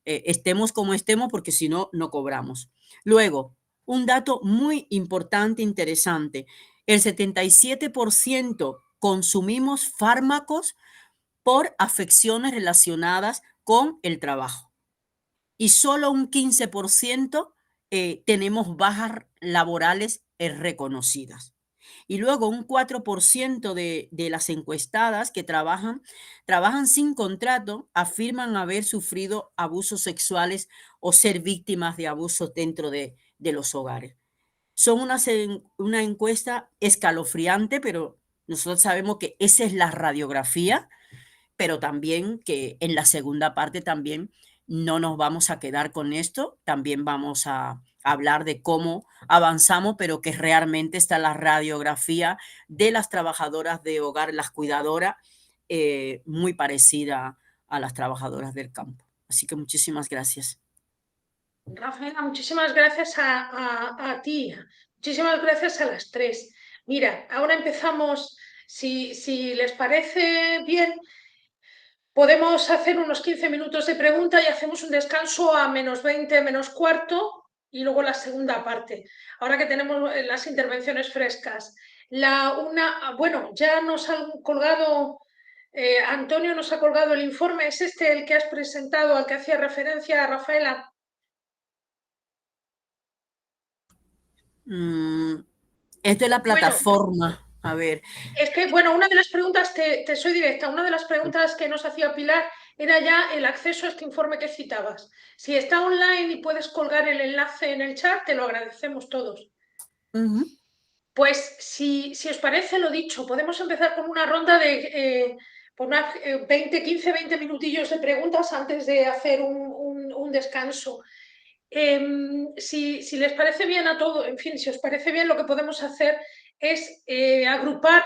estemos como estemos, porque si no, no cobramos. Luego, un dato muy importante, interesante, el 77% consumimos fármacos por afecciones relacionadas con el trabajo. Y solo un 15% tenemos bajas laborales reconocidas. Y luego un 4% de las encuestadas que trabajan sin contrato afirman haber sufrido abusos sexuales o ser víctimas de abusos dentro de los hogares. Son una encuesta escalofriante, pero nosotros sabemos que esa es la radiografía, pero también que en la segunda parte también no nos vamos a quedar con esto, también vamos a hablar de cómo avanzamos, pero que realmente está la radiografía de las trabajadoras de hogar, las cuidadoras, muy parecida a las trabajadoras del campo. Así que muchísimas gracias. Rafaela, muchísimas gracias a ti, muchísimas gracias a las tres. Mira, ahora empezamos, si les parece bien, podemos hacer unos 15 minutos de pregunta y hacemos un descanso a -20, -15 y luego la segunda parte. Ahora que tenemos las intervenciones frescas. Bueno, ya nos han colgado, Antonio nos ha colgado el informe. ¿Es este el que has presentado, al que hacía referencia Rafaela? Es de la plataforma. Bueno, a ver. Es que, bueno, una de las preguntas, te soy directa, una de las preguntas que nos hacía Pilar era ya el acceso a este informe que citabas. Si está online y puedes colgar el enlace en el chat, te lo agradecemos todos. Pues si os parece, lo dicho, podemos empezar con una ronda de 15, 20 minutillos de preguntas antes de hacer un descanso. Si les parece bien a todos, en fin, si os parece bien, lo que podemos hacer es agrupar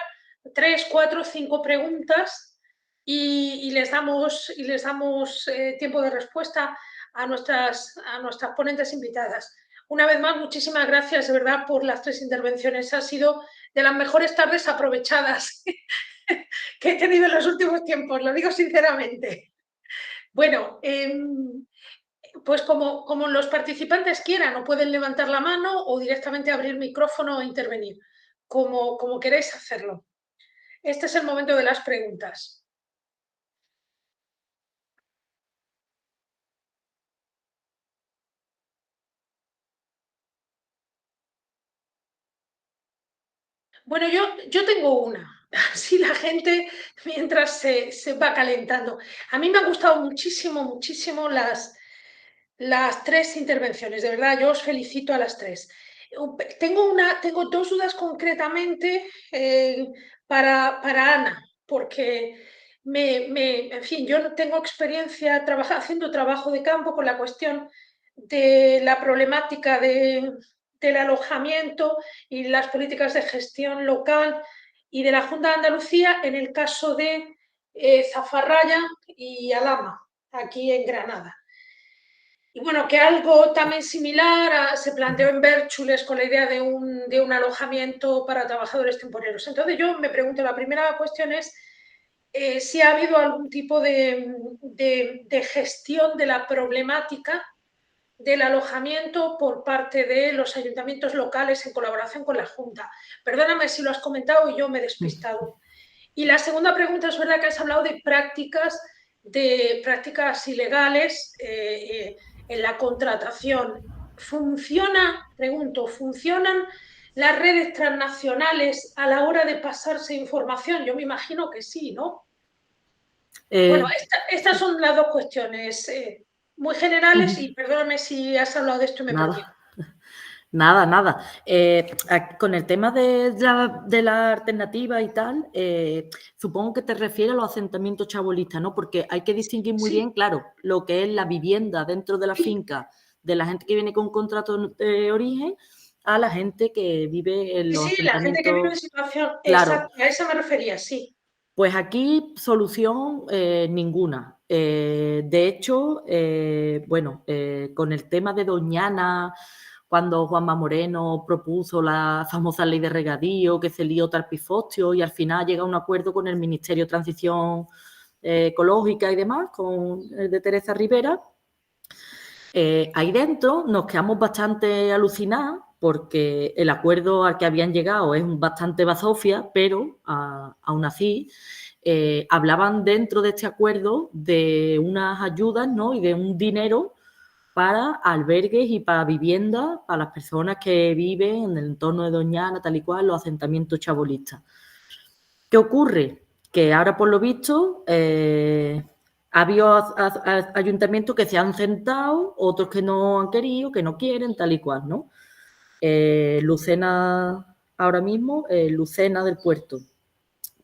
3, 4, 5 preguntas y les damos tiempo de respuesta a nuestras ponentes invitadas. Una vez más, muchísimas gracias de verdad por las 3 intervenciones. Ha sido de las mejores tardes aprovechadas que he tenido en los últimos tiempos, lo digo sinceramente. Bueno, pues como los participantes quieran, o pueden levantar la mano o directamente abrir micrófono e intervenir, como queréis hacerlo. Este es el momento de las preguntas. Bueno, yo tengo una, así la gente mientras se va calentando. A mí me han gustado muchísimo, muchísimo las 3 intervenciones, de verdad, yo os felicito a las 3. Tengo 2 dudas concretamente para Ana, porque en fin, yo no tengo experiencia haciendo trabajo de campo con la cuestión de la problemática del alojamiento y las políticas de gestión local y de la Junta de Andalucía en el caso de Zafarraya y Alhama, aquí en Granada. Y bueno, que algo también similar se planteó en Bérchules con la idea de un alojamiento para trabajadores temporeros. Entonces yo me pregunto, la primera cuestión es si ha habido algún tipo de gestión de la problemática del alojamiento por parte de los ayuntamientos locales en colaboración con la Junta. Perdóname si lo has comentado y yo me he despistado. Y la segunda pregunta, es verdad que has hablado de prácticas ilegales en la contratación. ¿Funcionan las redes transnacionales a la hora de pasarse información? Yo me imagino que sí, ¿no? Bueno, estas son las 2 cuestiones muy generales y perdóname si has hablado de esto y me perdí. Nada. Con el tema de la alternativa y tal, supongo que te refieres a los asentamientos chabolistas, ¿no? Porque hay que distinguir muy bien, claro, lo que es la vivienda dentro de la finca de la gente que viene con un contrato de origen a la gente que vive en los asentamientos. Sí, la gente que vive en situación, claro. Exacto, a eso me refería, sí. Pues aquí solución ninguna. De hecho, bueno, con el tema de Doñana, cuando Juanma Moreno propuso la famosa ley de regadío, que se lió talpifostio y al final llega a un acuerdo con el Ministerio de Transición Ecológica y demás, de Teresa Rivera. Ahí dentro nos quedamos bastante alucinados porque el acuerdo al que habían llegado es bastante bazofia, pero aún así hablaban dentro de este acuerdo de unas ayudas, ¿no? Y de un dinero para albergues y para viviendas para las personas que viven en el entorno de Doñana, tal y cual, los asentamientos chabolistas. ¿Qué ocurre? Que ahora, por lo visto, ha habido ayuntamientos que se han sentado, otros que no han querido, que no quieren, tal y cual, ¿no? Lucena ahora mismo, Lucena del Puerto,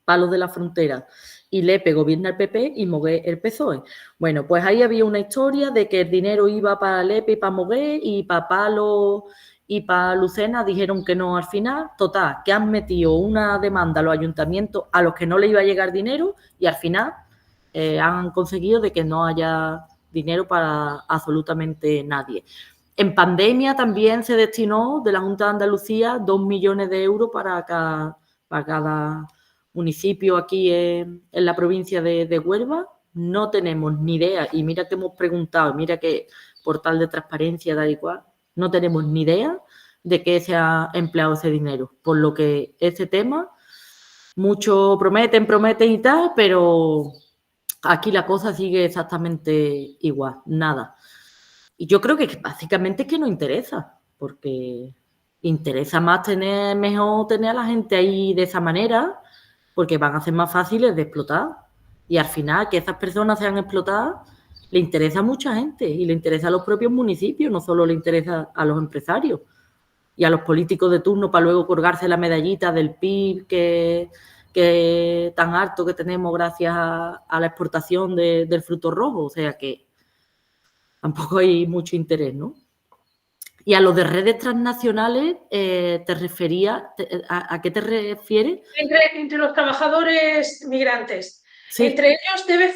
Palos de la Frontera y Lepe gobierna el PP y Mogué el PSOE. Bueno, pues ahí había una historia de que el dinero iba para Lepe y para Mogué y para Palos y para Lucena dijeron que no al final. Total, que han metido una demanda a los ayuntamientos a los que no le iba a llegar dinero y al final han conseguido de que no haya dinero para absolutamente nadie. En pandemia también se destinó de la Junta de Andalucía 2 millones de euros para cada municipio aquí en la provincia de Huelva. No tenemos ni idea, y mira que hemos preguntado, mira que portal de transparencia da igual, no tenemos ni idea de qué se ha empleado ese dinero. Por lo que este tema, mucho prometen y tal, pero aquí la cosa sigue exactamente igual, nada. Y yo creo que básicamente es que no interesa, porque interesa más mejor tener a la gente ahí de esa manera, porque van a ser más fáciles de explotar. Y al final, que esas personas sean explotadas, le interesa a mucha gente y le interesa a los propios municipios, no solo le interesa a los empresarios y a los políticos de turno para luego colgarse la medallita del PIB que tan alto que tenemos gracias a la exportación del fruto rojo. O sea que tampoco hay mucho interés, ¿no? Y a lo de redes transnacionales, ¿te referías? ¿A qué te refieres? Entre los trabajadores migrantes. Sí. Entre ellos debe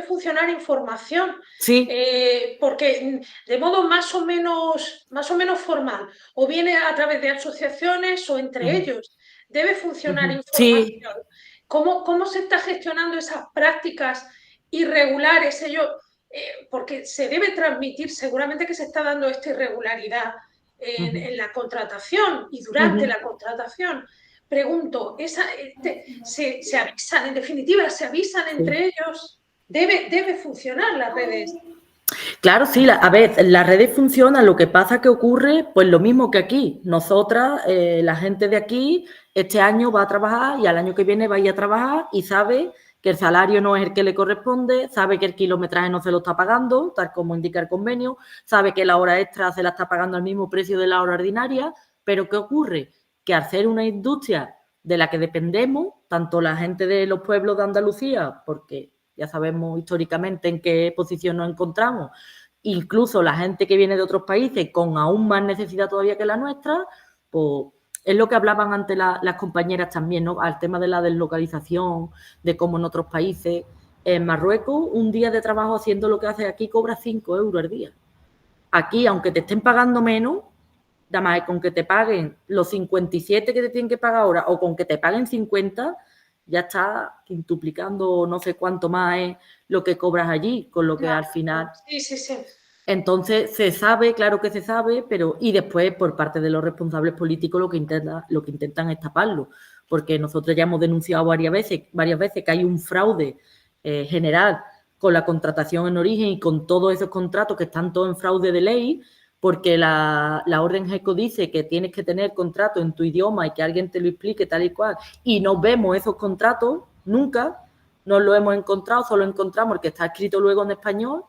funcionar información, Sí. porque de modo más o menos formal, o viene a través de asociaciones o entre ellos, debe funcionar información. Sí. ¿Cómo se está gestionando esas prácticas irregulares? Porque se debe transmitir, seguramente que se está dando esta irregularidad en la contratación y durante la contratación. Pregunto, ¿se avisan? En definitiva, ¿se avisan entre ellos? ¿Debe funcionar las redes? Claro, sí, a ver, las redes funcionan, lo que pasa que ocurre pues lo mismo que aquí. Nosotras, la gente de aquí, este año va a trabajar y al año que viene va a ir a trabajar y sabe que el salario no es el que le corresponde, sabe que el kilometraje no se lo está pagando, tal como indica el convenio, sabe que la hora extra se la está pagando al mismo precio de la hora ordinaria, pero ¿qué ocurre? Que al ser una industria de la que dependemos, tanto la gente de los pueblos de Andalucía, porque ya sabemos históricamente en qué posición nos encontramos, incluso la gente que viene de otros países con aún más necesidad todavía que la nuestra, pues es lo que hablaban antes las compañeras también, ¿no? Al tema de la deslocalización, de cómo en otros países, en Marruecos, un día de trabajo haciendo lo que hace aquí cobra 5 euros al día. Aquí, aunque te estén pagando menos, nada más con que te paguen los 57 que te tienen que pagar ahora o con que te paguen 50, ya está quintuplicando no sé cuánto más es lo que cobras allí, con lo que al final... Sí. Entonces, se sabe, claro que se sabe, pero y después por parte de los responsables políticos lo que intentan es taparlo, porque nosotros ya hemos denunciado varias veces que hay un fraude general con la contratación en origen y con todos esos contratos que están todos en fraude de ley, porque la orden GECO dice que tienes que tener contrato en tu idioma y que alguien te lo explique tal y cual, y no vemos esos contratos nunca, no lo hemos encontrado, solo encontramos el que está escrito luego en español,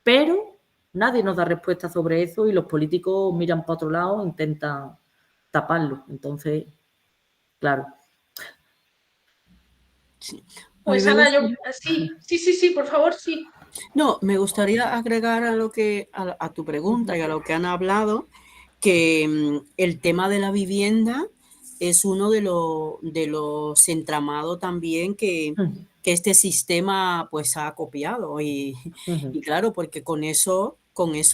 pero nadie nos da respuesta sobre eso y los políticos miran para otro lado e intentan taparlo. Entonces, claro. Sí. Pues Ana, sí, por favor, sí. No, me gustaría agregar a tu pregunta y a lo que han hablado, que el tema de la vivienda es uno de los entramados también que este sistema pues ha copiado y claro, porque con eso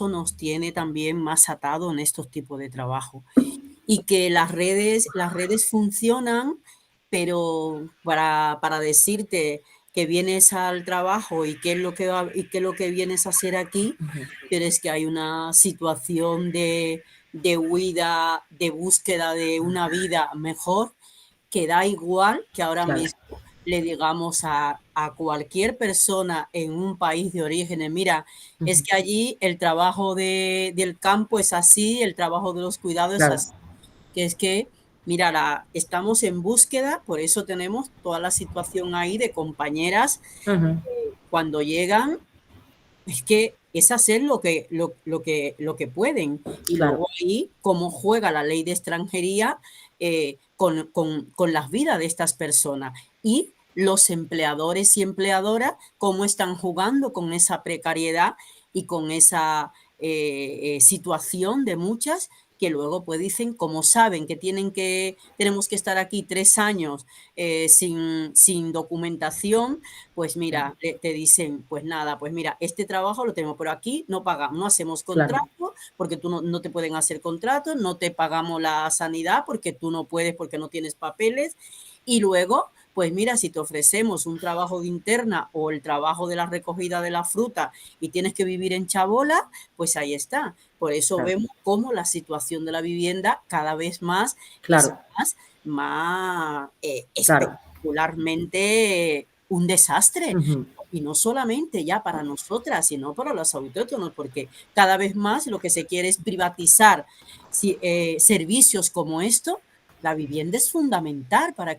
nos tiene también más atado en estos tipos de trabajo y que las redes funcionan, pero para decirte que vienes al trabajo y qué es lo que vienes a hacer aquí, pero es que hay una situación de huida, de búsqueda de una vida mejor, que da igual que ahora mismo le digamos a cualquier persona en un país de orígenes, mira, es que allí el trabajo del campo es así, el trabajo de los cuidados es así, que es que mira, estamos en búsqueda, por eso tenemos toda la situación ahí de compañeras. Cuando llegan, es que es hacer lo que pueden. Y Claro. luego ahí, cómo juega la ley de extranjería con las vidas de estas personas. Y los empleadores y empleadoras, cómo están jugando con esa precariedad y con esa situación de muchas que luego pues dicen, como saben que tenemos que estar aquí 3 años sin documentación, pues mira, te dicen, pues nada, pues mira, este trabajo lo tenemos, pero aquí no pagamos, no hacemos contrato, Claro. porque tú no te pueden hacer contratos, no te pagamos la sanidad porque tú no puedes, porque no tienes papeles, y luego, pues mira, si te ofrecemos un trabajo de interna o el trabajo de la recogida de la fruta y tienes que vivir en chabola, pues ahí está. Por eso Claro. vemos cómo la situación de la vivienda cada vez más Claro. es más Claro. espectacularmente un desastre. Ujú. Y no solamente ya para nosotras, sino para los autóctonos, porque cada vez más lo que se quiere es privatizar servicios como esto. La vivienda es fundamental para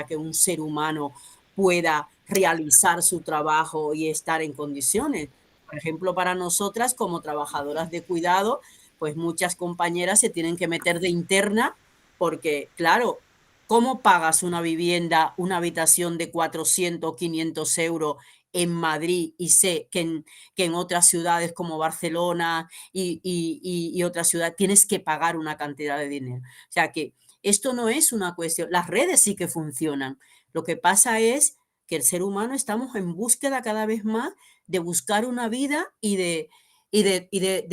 que un ser humano pueda realizar su trabajo y estar en condiciones. Por ejemplo, para nosotras como trabajadoras de cuidado, pues muchas compañeras se tienen que meter de interna porque, claro, ¿cómo pagas una vivienda, una habitación de 400 o 500 euros en Madrid y sé que en otras ciudades como Barcelona y otras ciudades tienes que pagar una cantidad de dinero? O sea que esto no es una cuestión, las redes sí que funcionan. Lo que pasa es que el ser humano estamos en búsqueda cada vez más de buscar una vida y de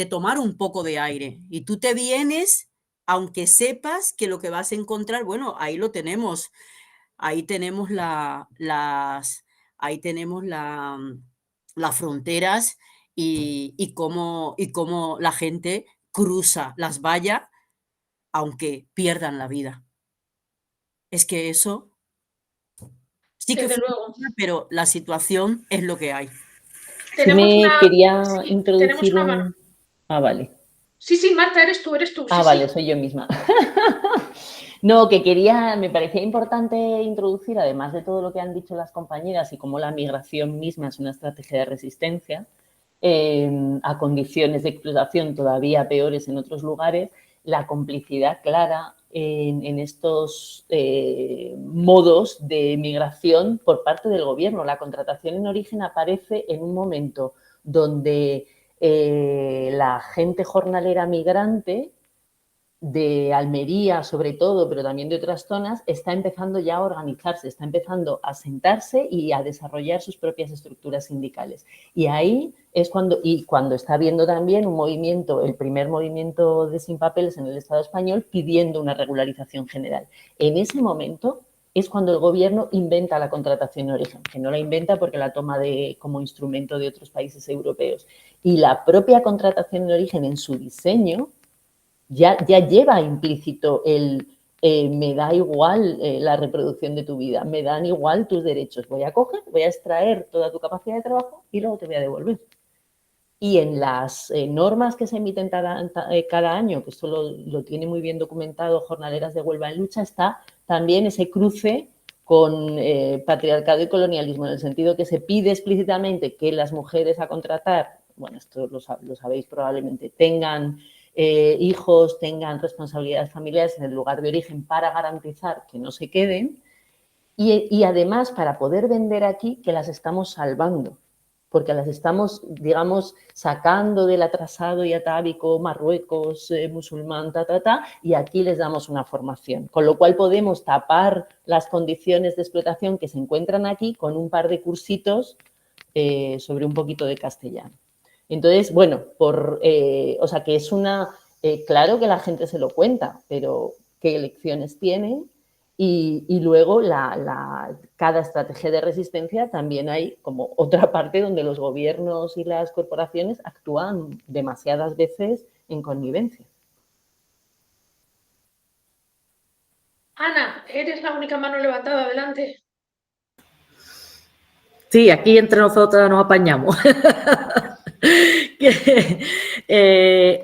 tomar un poco de aire. Y tú te vienes, aunque sepas que lo que vas a encontrar, bueno, ahí lo tenemos, ahí tenemos ahí tenemos las fronteras y cómo la gente cruza las vallas aunque pierdan la vida. Es que eso sí que Desde luego. funciona, pero la situación es lo que hay. Sí me quería Sí, tenemos introducir una mano. Ah, vale. Sí, Marta, eres tú, Ah, sí, vale, sí. soy yo misma. No, me parecía importante introducir, además de todo lo que han dicho las compañeras y cómo la migración misma es una estrategia de resistencia a condiciones de explotación todavía peores en otros lugares, la complicidad clara en estos modos de migración por parte del gobierno. La contratación en origen aparece en un momento donde la gente jornalera migrante de Almería sobre todo, pero también de otras zonas, está empezando ya a organizarse, está empezando a sentarse y a desarrollar sus propias estructuras sindicales. Y ahí es cuando está habiendo también un movimiento, el primer movimiento de sin papeles en el Estado español pidiendo una regularización general. En ese momento es cuando el gobierno inventa la contratación en origen, que no la inventa porque la toma como instrumento de otros países europeos. Y la propia contratación en origen en su diseño ya lleva implícito me da igual la reproducción de tu vida, me dan igual tus derechos. Voy a coger, voy a extraer toda tu capacidad de trabajo y luego te voy a devolver. Y en las normas que se emiten cada año, que esto lo tiene muy bien documentado Jornaleras de Huelva en Lucha, está también ese cruce con patriarcado y colonialismo, en el sentido que se pide explícitamente que las mujeres a contratar, bueno, esto lo sabéis probablemente, tengan hijos, tengan responsabilidades familiares en el lugar de origen para garantizar que no se queden y además para poder vender aquí que las estamos salvando, porque las estamos, digamos, sacando del atrasado y atávico Marruecos, musulmán, y aquí les damos una formación. Con lo cual podemos tapar las condiciones de explotación que se encuentran aquí con un par de cursitos sobre un poquito de castellano. Entonces, bueno, o sea, que es claro que la gente se lo cuenta, pero ¿qué elecciones tiene? Y luego cada estrategia de resistencia también hay como otra parte donde los gobiernos y las corporaciones actúan demasiadas veces en connivencia. Ana, eres la única mano levantada, adelante. Sí, aquí entre nosotras nos apañamos.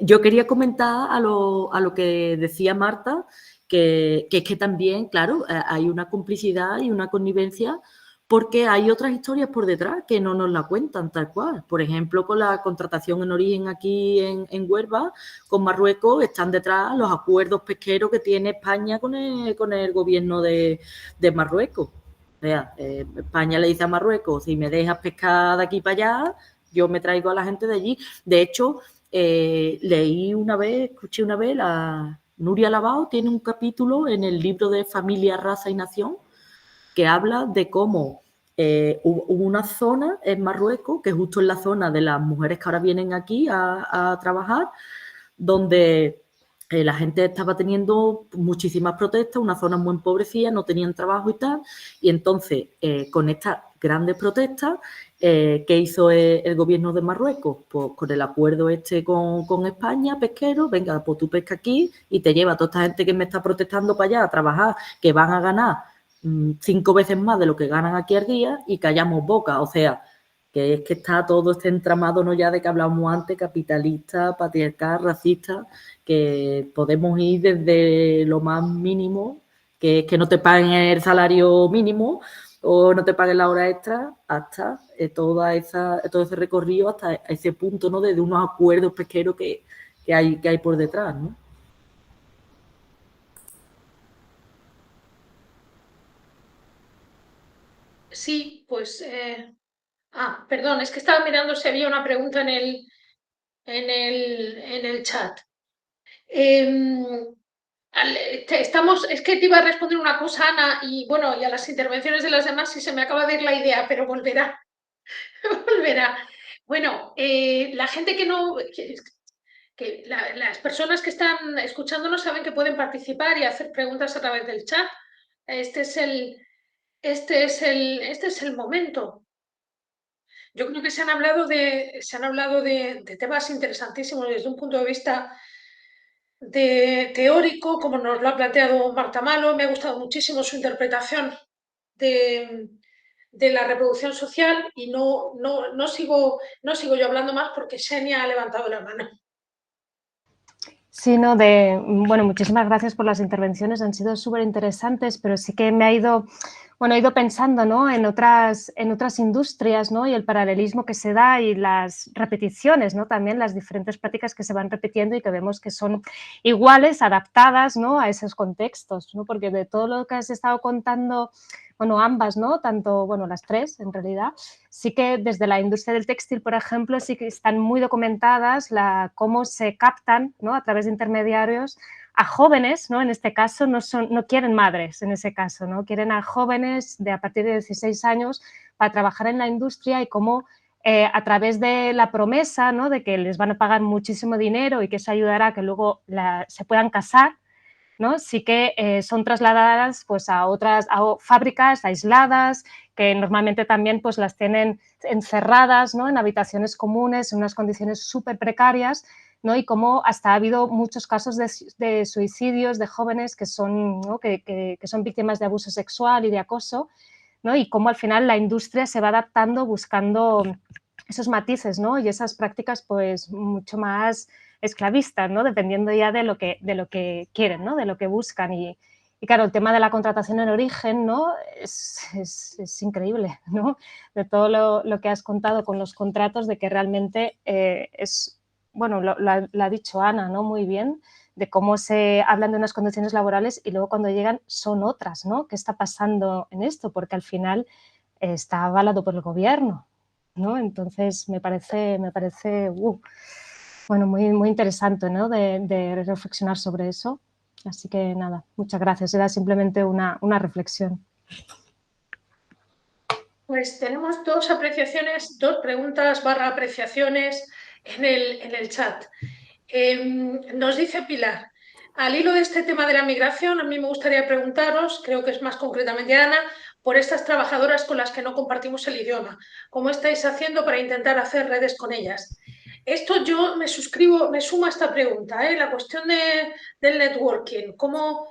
Yo quería comentar a lo que decía Marta, que es que también, claro, hay una complicidad y una connivencia porque hay otras historias por detrás que no nos la cuentan tal cual. Por ejemplo, con la contratación en origen aquí en Huelva, con Marruecos, están detrás los acuerdos pesqueros que tiene España con el gobierno de Marruecos. O sea, España le dice a Marruecos, si me dejas pescar de aquí para allá, yo me traigo a la gente de allí. De hecho, escuché una vez, Nuria Labao tiene un capítulo en el libro de Familia, Raza y Nación que habla de cómo hubo una zona en Marruecos, que justo es la zona de las mujeres que ahora vienen aquí a trabajar, donde la gente estaba teniendo muchísimas protestas, una zona muy empobrecida, no tenían trabajo y tal, y entonces con estas grandes protestas, ¿qué hizo el gobierno de Marruecos? Pues con el acuerdo con España, pesquero, venga, pues tú pesca aquí y te lleva a toda esta gente que me está protestando para allá a trabajar, que van a ganar 5 veces más de lo que ganan aquí al día y callamos boca, o sea, que es que está todo este entramado, no ya de que hablábamos antes, capitalista, patriarcal, racista, que podemos ir desde lo más mínimo, que es que no te paguen el salario mínimo o no te paguen la hora extra, hasta todo ese recorrido, hasta ese punto, ¿no? De unos acuerdos pesqueros que hay por detrás, ¿no? Sí, pues... perdón, es que estaba mirando si había una pregunta en el chat. Es que te iba a responder una cosa, Ana, y bueno, y a las intervenciones de las demás, si se me acaba de ir la idea, pero volverá. Volverá. Bueno, la gente que no... las personas que están escuchándonos saben que pueden participar y hacer preguntas a través del chat. Este es el momento. Yo creo que se han hablado de temas interesantísimos desde un punto de vista teórico, como nos lo ha planteado Marta Malo. Me ha gustado muchísimo su interpretación de la reproducción social y no sigo yo hablando más porque Xenia ha levantado la mano. Sí, bueno, muchísimas gracias por las intervenciones, han sido súper interesantes, pero sí que he ido pensando, ¿no? en otras industrias, ¿no? Y el paralelismo que se da y las repeticiones, ¿no? También las diferentes prácticas que se van repitiendo y que vemos que son iguales, adaptadas, ¿no? A esos contextos, ¿no? Porque de todo lo que has estado contando, bueno, ambas, ¿no? Tanto, bueno, las tres en realidad, sí que desde la industria del textil, por ejemplo, sí que están muy documentadas cómo se captan, ¿no? A través de intermediarios a jóvenes, ¿no? En este caso no quieren madres, en ese caso, ¿no? Quieren a jóvenes a partir de 16 años para trabajar en la industria y cómo a través de la promesa, ¿no? De que les van a pagar muchísimo dinero y que eso ayudará a que luego se puedan casar, ¿no? Sí que son trasladadas pues, a fábricas aisladas, que normalmente también pues, las tienen encerradas, ¿no? En habitaciones comunes, en unas condiciones súper precarias, ¿no? Y como hasta ha habido muchos casos de suicidios de jóvenes que son, ¿no? que son víctimas de abuso sexual y de acoso, ¿no? Y cómo al final la industria se va adaptando buscando esos matices, ¿no? Y esas prácticas pues mucho más esclavistas, ¿no? Dependiendo ya de lo que quieren, ¿no? De lo que buscan. Y claro, el tema de la contratación en origen, ¿no? Es increíble, ¿no? De todo lo que has contado con los contratos, de que realmente bueno, lo ha dicho Ana, ¿no? Muy bien, de cómo se hablan de unas condiciones laborales y luego cuando llegan son otras, ¿no? ¿Qué está pasando en esto? Porque al final está avalado por el gobierno, ¿no? Entonces me parece bueno, muy, muy interesante, ¿no? de reflexionar sobre eso. Así que nada, muchas gracias. Era simplemente una reflexión. Pues tenemos dos preguntas / apreciaciones en el chat. Nos dice Pilar, al hilo de este tema de la migración, a mí me gustaría preguntaros, creo que es más concretamente Ana, por estas trabajadoras con las que no compartimos el idioma. ¿Cómo estáis haciendo para intentar hacer redes con ellas? Esto yo me sumo a esta pregunta, la cuestión del networking. ¿Cómo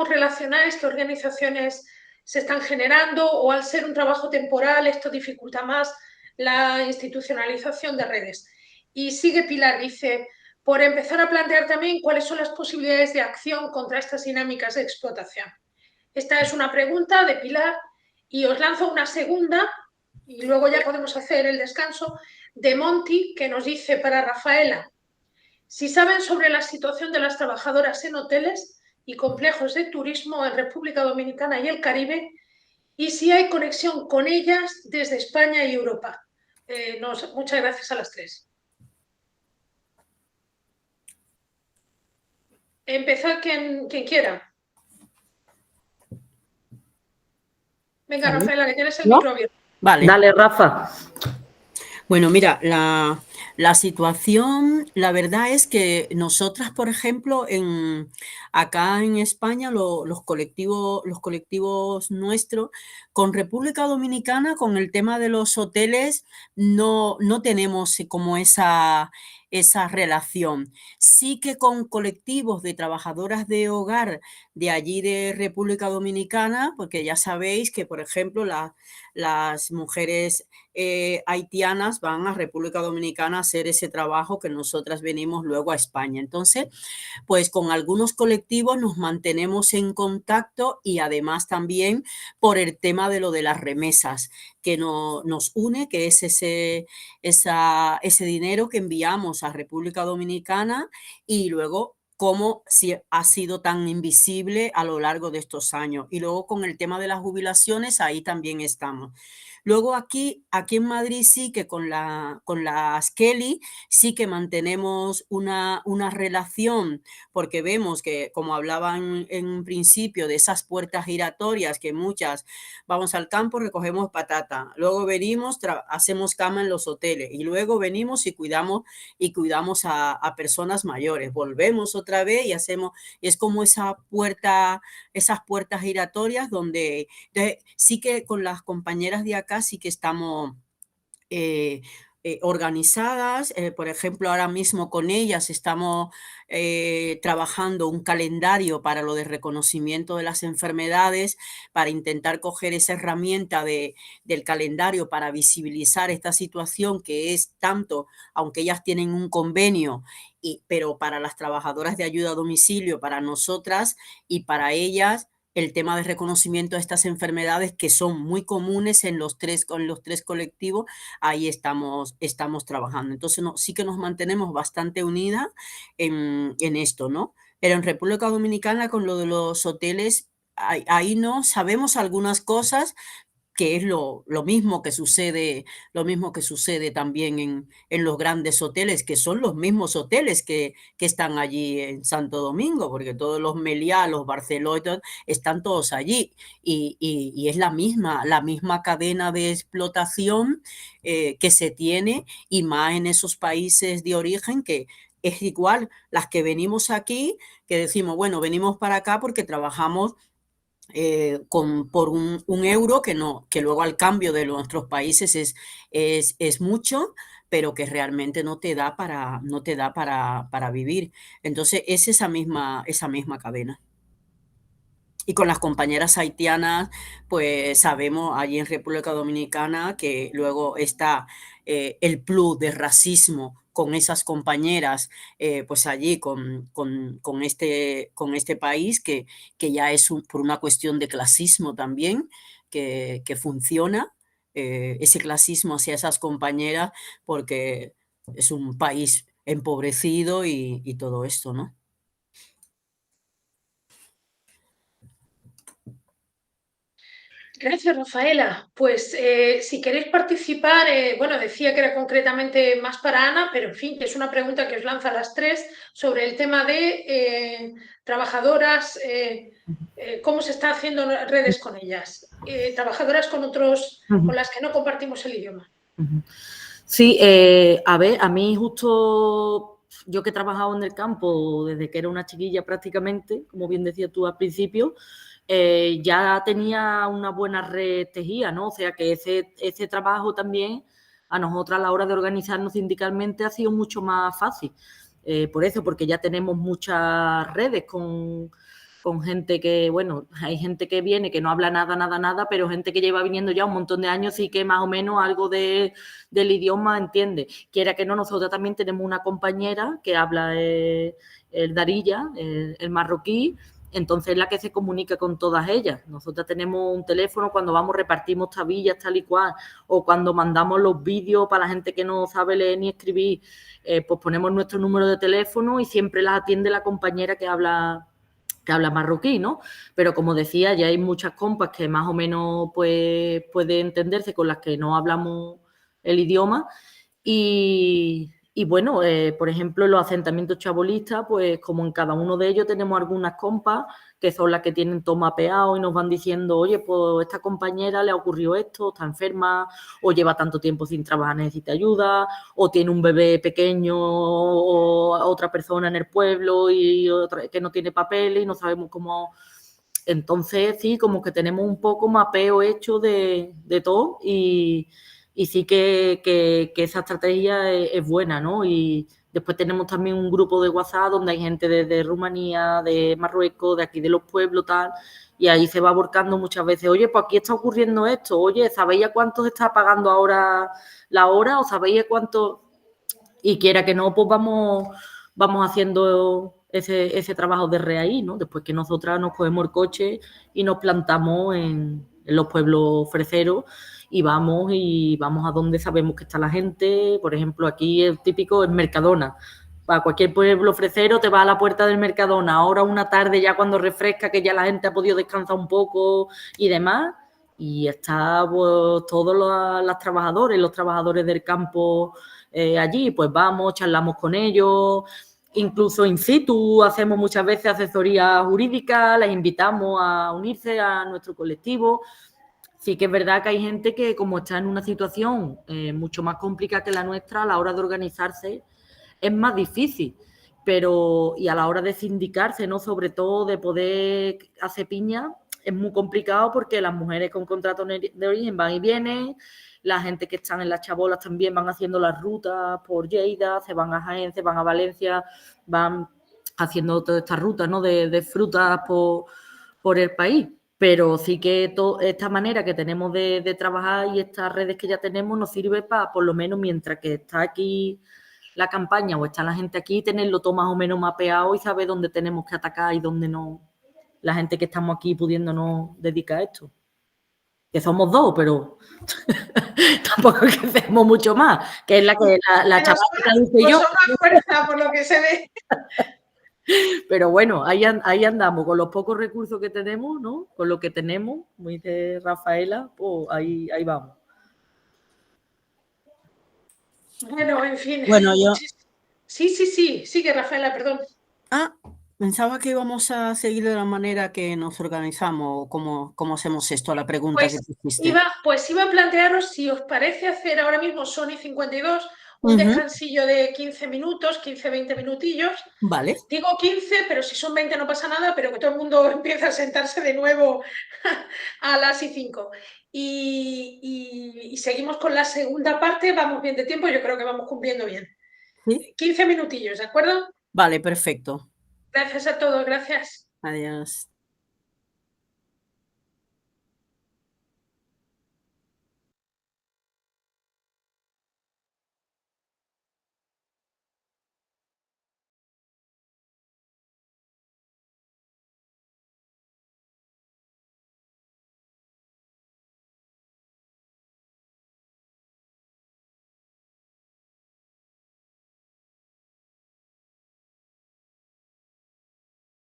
relacionáis, qué organizaciones se están generando, o al ser un trabajo temporal esto dificulta más la institucionalización de redes? Y sigue Pilar, dice, por empezar a plantear también cuáles son las posibilidades de acción contra estas dinámicas de explotación. Esta es una pregunta de Pilar Y os lanzo una segunda, y luego ya podemos hacer el descanso, de Monty, que nos dice para Rafaela: si saben sobre la situación de las trabajadoras en hoteles y complejos de turismo en República Dominicana y el Caribe, y si hay conexión con ellas desde España y Europa. Muchas gracias a las tres. Empezad quien quiera. Venga, ¿Vale? Rafaela, que tienes el ¿No? micro abierto. Vale. Dale, Rafa. Bueno, mira, la situación, la verdad es que nosotras, por ejemplo, acá en España, los colectivos nuestros, con República Dominicana, con el tema de los hoteles, no tenemos como esa relación. Sí que con colectivos de trabajadoras de hogar de allí de República Dominicana, porque ya sabéis que, por ejemplo, las mujeres haitianas van a República Dominicana a hacer ese trabajo que nosotras venimos luego a España. Entonces, pues con algunos colectivos nos mantenemos en contacto y además también por el tema de lo de las remesas que nos une, que es ese dinero que enviamos a República Dominicana y luego cómo ha sido tan invisible a lo largo de estos años. Y luego con el tema de las jubilaciones, ahí también estamos. Luego aquí en Madrid sí que con las Kelly sí que mantenemos una relación, porque vemos que, como hablaban en un principio, de esas puertas giratorias que muchas vamos al campo, recogemos patata, luego venimos, hacemos cama en los hoteles y luego venimos y cuidamos a personas mayores, volvemos otra vez y es como esas puertas giratorias donde sí que con las compañeras de acá sí que estamos organizadas. Por ejemplo, ahora mismo con ellas estamos trabajando un calendario para lo de reconocimiento de las enfermedades, para intentar coger esa herramienta del calendario para visibilizar esta situación que es tanto, aunque ellas tienen un convenio, pero para las trabajadoras de ayuda a domicilio, para nosotras y para ellas, el tema de reconocimiento de estas enfermedades que son muy comunes en los tres colectivos, ahí estamos trabajando. Entonces, sí que nos mantenemos bastante unidas en esto, ¿no? Pero en República Dominicana, con lo de los hoteles, ahí no sabemos algunas cosas, que es lo mismo que sucede también en los grandes hoteles, que son los mismos hoteles que están allí en Santo Domingo, porque todos los Meliá, los Barceló, están todos allí, y es la misma cadena de explotación que se tiene, y más en esos países de origen, que es igual las que venimos aquí, que decimos, bueno, venimos para acá porque trabajamos por un euro que luego al cambio de nuestros países es mucho, pero que realmente no te da para vivir. Entonces es esa misma cadena. Y con las compañeras haitianas, pues sabemos allí en República Dominicana que luego está el plus de racismo con esas compañeras, pues allí con este país, que ya es por una cuestión de clasismo también, que funciona ese clasismo hacia esas compañeras, porque es un país empobrecido y todo esto, ¿no? Gracias, Rafaela. Pues si queréis participar, bueno, decía que era concretamente más para Ana, pero en fin, que es una pregunta que os lanza a las tres sobre el tema de trabajadoras, cómo se está haciendo redes con ellas, trabajadoras con las que no compartimos el idioma. Sí, a ver, a mí justo yo que he trabajado en el campo desde que era una chiquilla prácticamente, como bien decías tú al principio, ya tenía una buena red tejida, ¿no? O sea que ese trabajo también a nosotras a la hora de organizarnos sindicalmente ha sido mucho más fácil. Por eso, porque ya tenemos muchas redes con gente que, bueno, hay gente que viene que no habla nada, pero gente que lleva viniendo ya un montón de años y que más o menos algo del idioma entiende. Quiera que no, nosotros también tenemos una compañera que habla el darilla, el marroquí, entonces es la que se comunica con todas ellas. Nosotras tenemos un teléfono cuando vamos, repartimos tablillas tal y cual, o cuando mandamos los vídeos para la gente que no sabe leer ni escribir, pues ponemos nuestro número de teléfono y siempre las atiende la compañera que habla marroquí, ¿no? Pero como decía, ya hay muchas compas que más o menos pues, puede entenderse con las que no hablamos el idioma y bueno, por ejemplo, los asentamientos chabolistas, pues como en cada uno de ellos tenemos algunas compas que son las que tienen todo mapeado y nos van diciendo, oye, pues esta compañera le ocurrió esto, está enferma, o lleva tanto tiempo sin trabajar, necesita ayuda, o tiene un bebé pequeño, o otra persona en el pueblo y otra que no tiene papeles y no sabemos cómo. Entonces, sí, como que tenemos un poco mapeo hecho de todo y sí que esa estrategia es buena, ¿no? Y después tenemos también un grupo de WhatsApp donde hay gente de Rumanía, de Marruecos, de aquí de los pueblos, tal, y ahí se va volcando muchas veces, oye, pues aquí está ocurriendo esto, oye, ¿sabéis a cuánto se está pagando ahora la hora? ¿O sabéis a cuánto? Y quiera que no, pues vamos haciendo ese trabajo de ahí, ¿no? Después que nosotras nos cogemos el coche y nos plantamos en los pueblos freseros y vamos a donde sabemos que está la gente. Por ejemplo, aquí el típico es Mercadona. Para cualquier pueblo fresero te va a la puerta del Mercadona. Ahora una tarde ya cuando refresca, que ya la gente ha podido descansar un poco y demás. Y está pues, todos los trabajadores del campo allí. Pues vamos, charlamos con ellos. Incluso in situ hacemos muchas veces asesoría jurídica, les invitamos a unirse a nuestro colectivo. Sí que es verdad que hay gente que como está en una situación mucho más complicada que la nuestra, a la hora de organizarse es más difícil, pero y a la hora de sindicarse, ¿no? Sobre todo de poder hacer piña, es muy complicado porque las mujeres con contrato de origen van y vienen, la gente que están en las chabolas también van haciendo las rutas por Lleida, se van a Jaén, se van a Valencia, van haciendo toda esta ruta, ¿no? de frutas por el país. Pero sí que esta manera que tenemos de trabajar y estas redes que ya tenemos nos sirve para, por lo menos mientras que está aquí la campaña o está la gente aquí, tenerlo todo más o menos mapeado y saber dónde tenemos que atacar y dónde no, la gente que estamos aquí pudiéndonos dedicar a esto. Que somos dos, pero tampoco es que hacemos mucho más, que es la que la chavala que yo. Son más fuerza por lo que se ve. Pero bueno, ahí andamos, con los pocos recursos que tenemos, ¿no? Con lo que tenemos, como dice Rafaela, pues ahí vamos. Bueno, en fin. Bueno, yo... Sí, sigue Rafaela, perdón. Pensaba que íbamos a seguir de la manera que nos organizamos, cómo hacemos esto, a la pregunta pues, que pusiste. Iba a plantearos si os parece hacer ahora mismo, son y 52, un descansillo de 15 minutos, 15-20 minutillos. Vale. Digo 15, pero si son 20 no pasa nada, pero que todo el mundo empiece a sentarse de nuevo a las y 5. Y seguimos con la segunda parte, vamos bien de tiempo, yo creo que vamos cumpliendo bien. ¿Sí? 15 minutillos, ¿de acuerdo? Vale, perfecto. Gracias a todos, gracias. Adiós.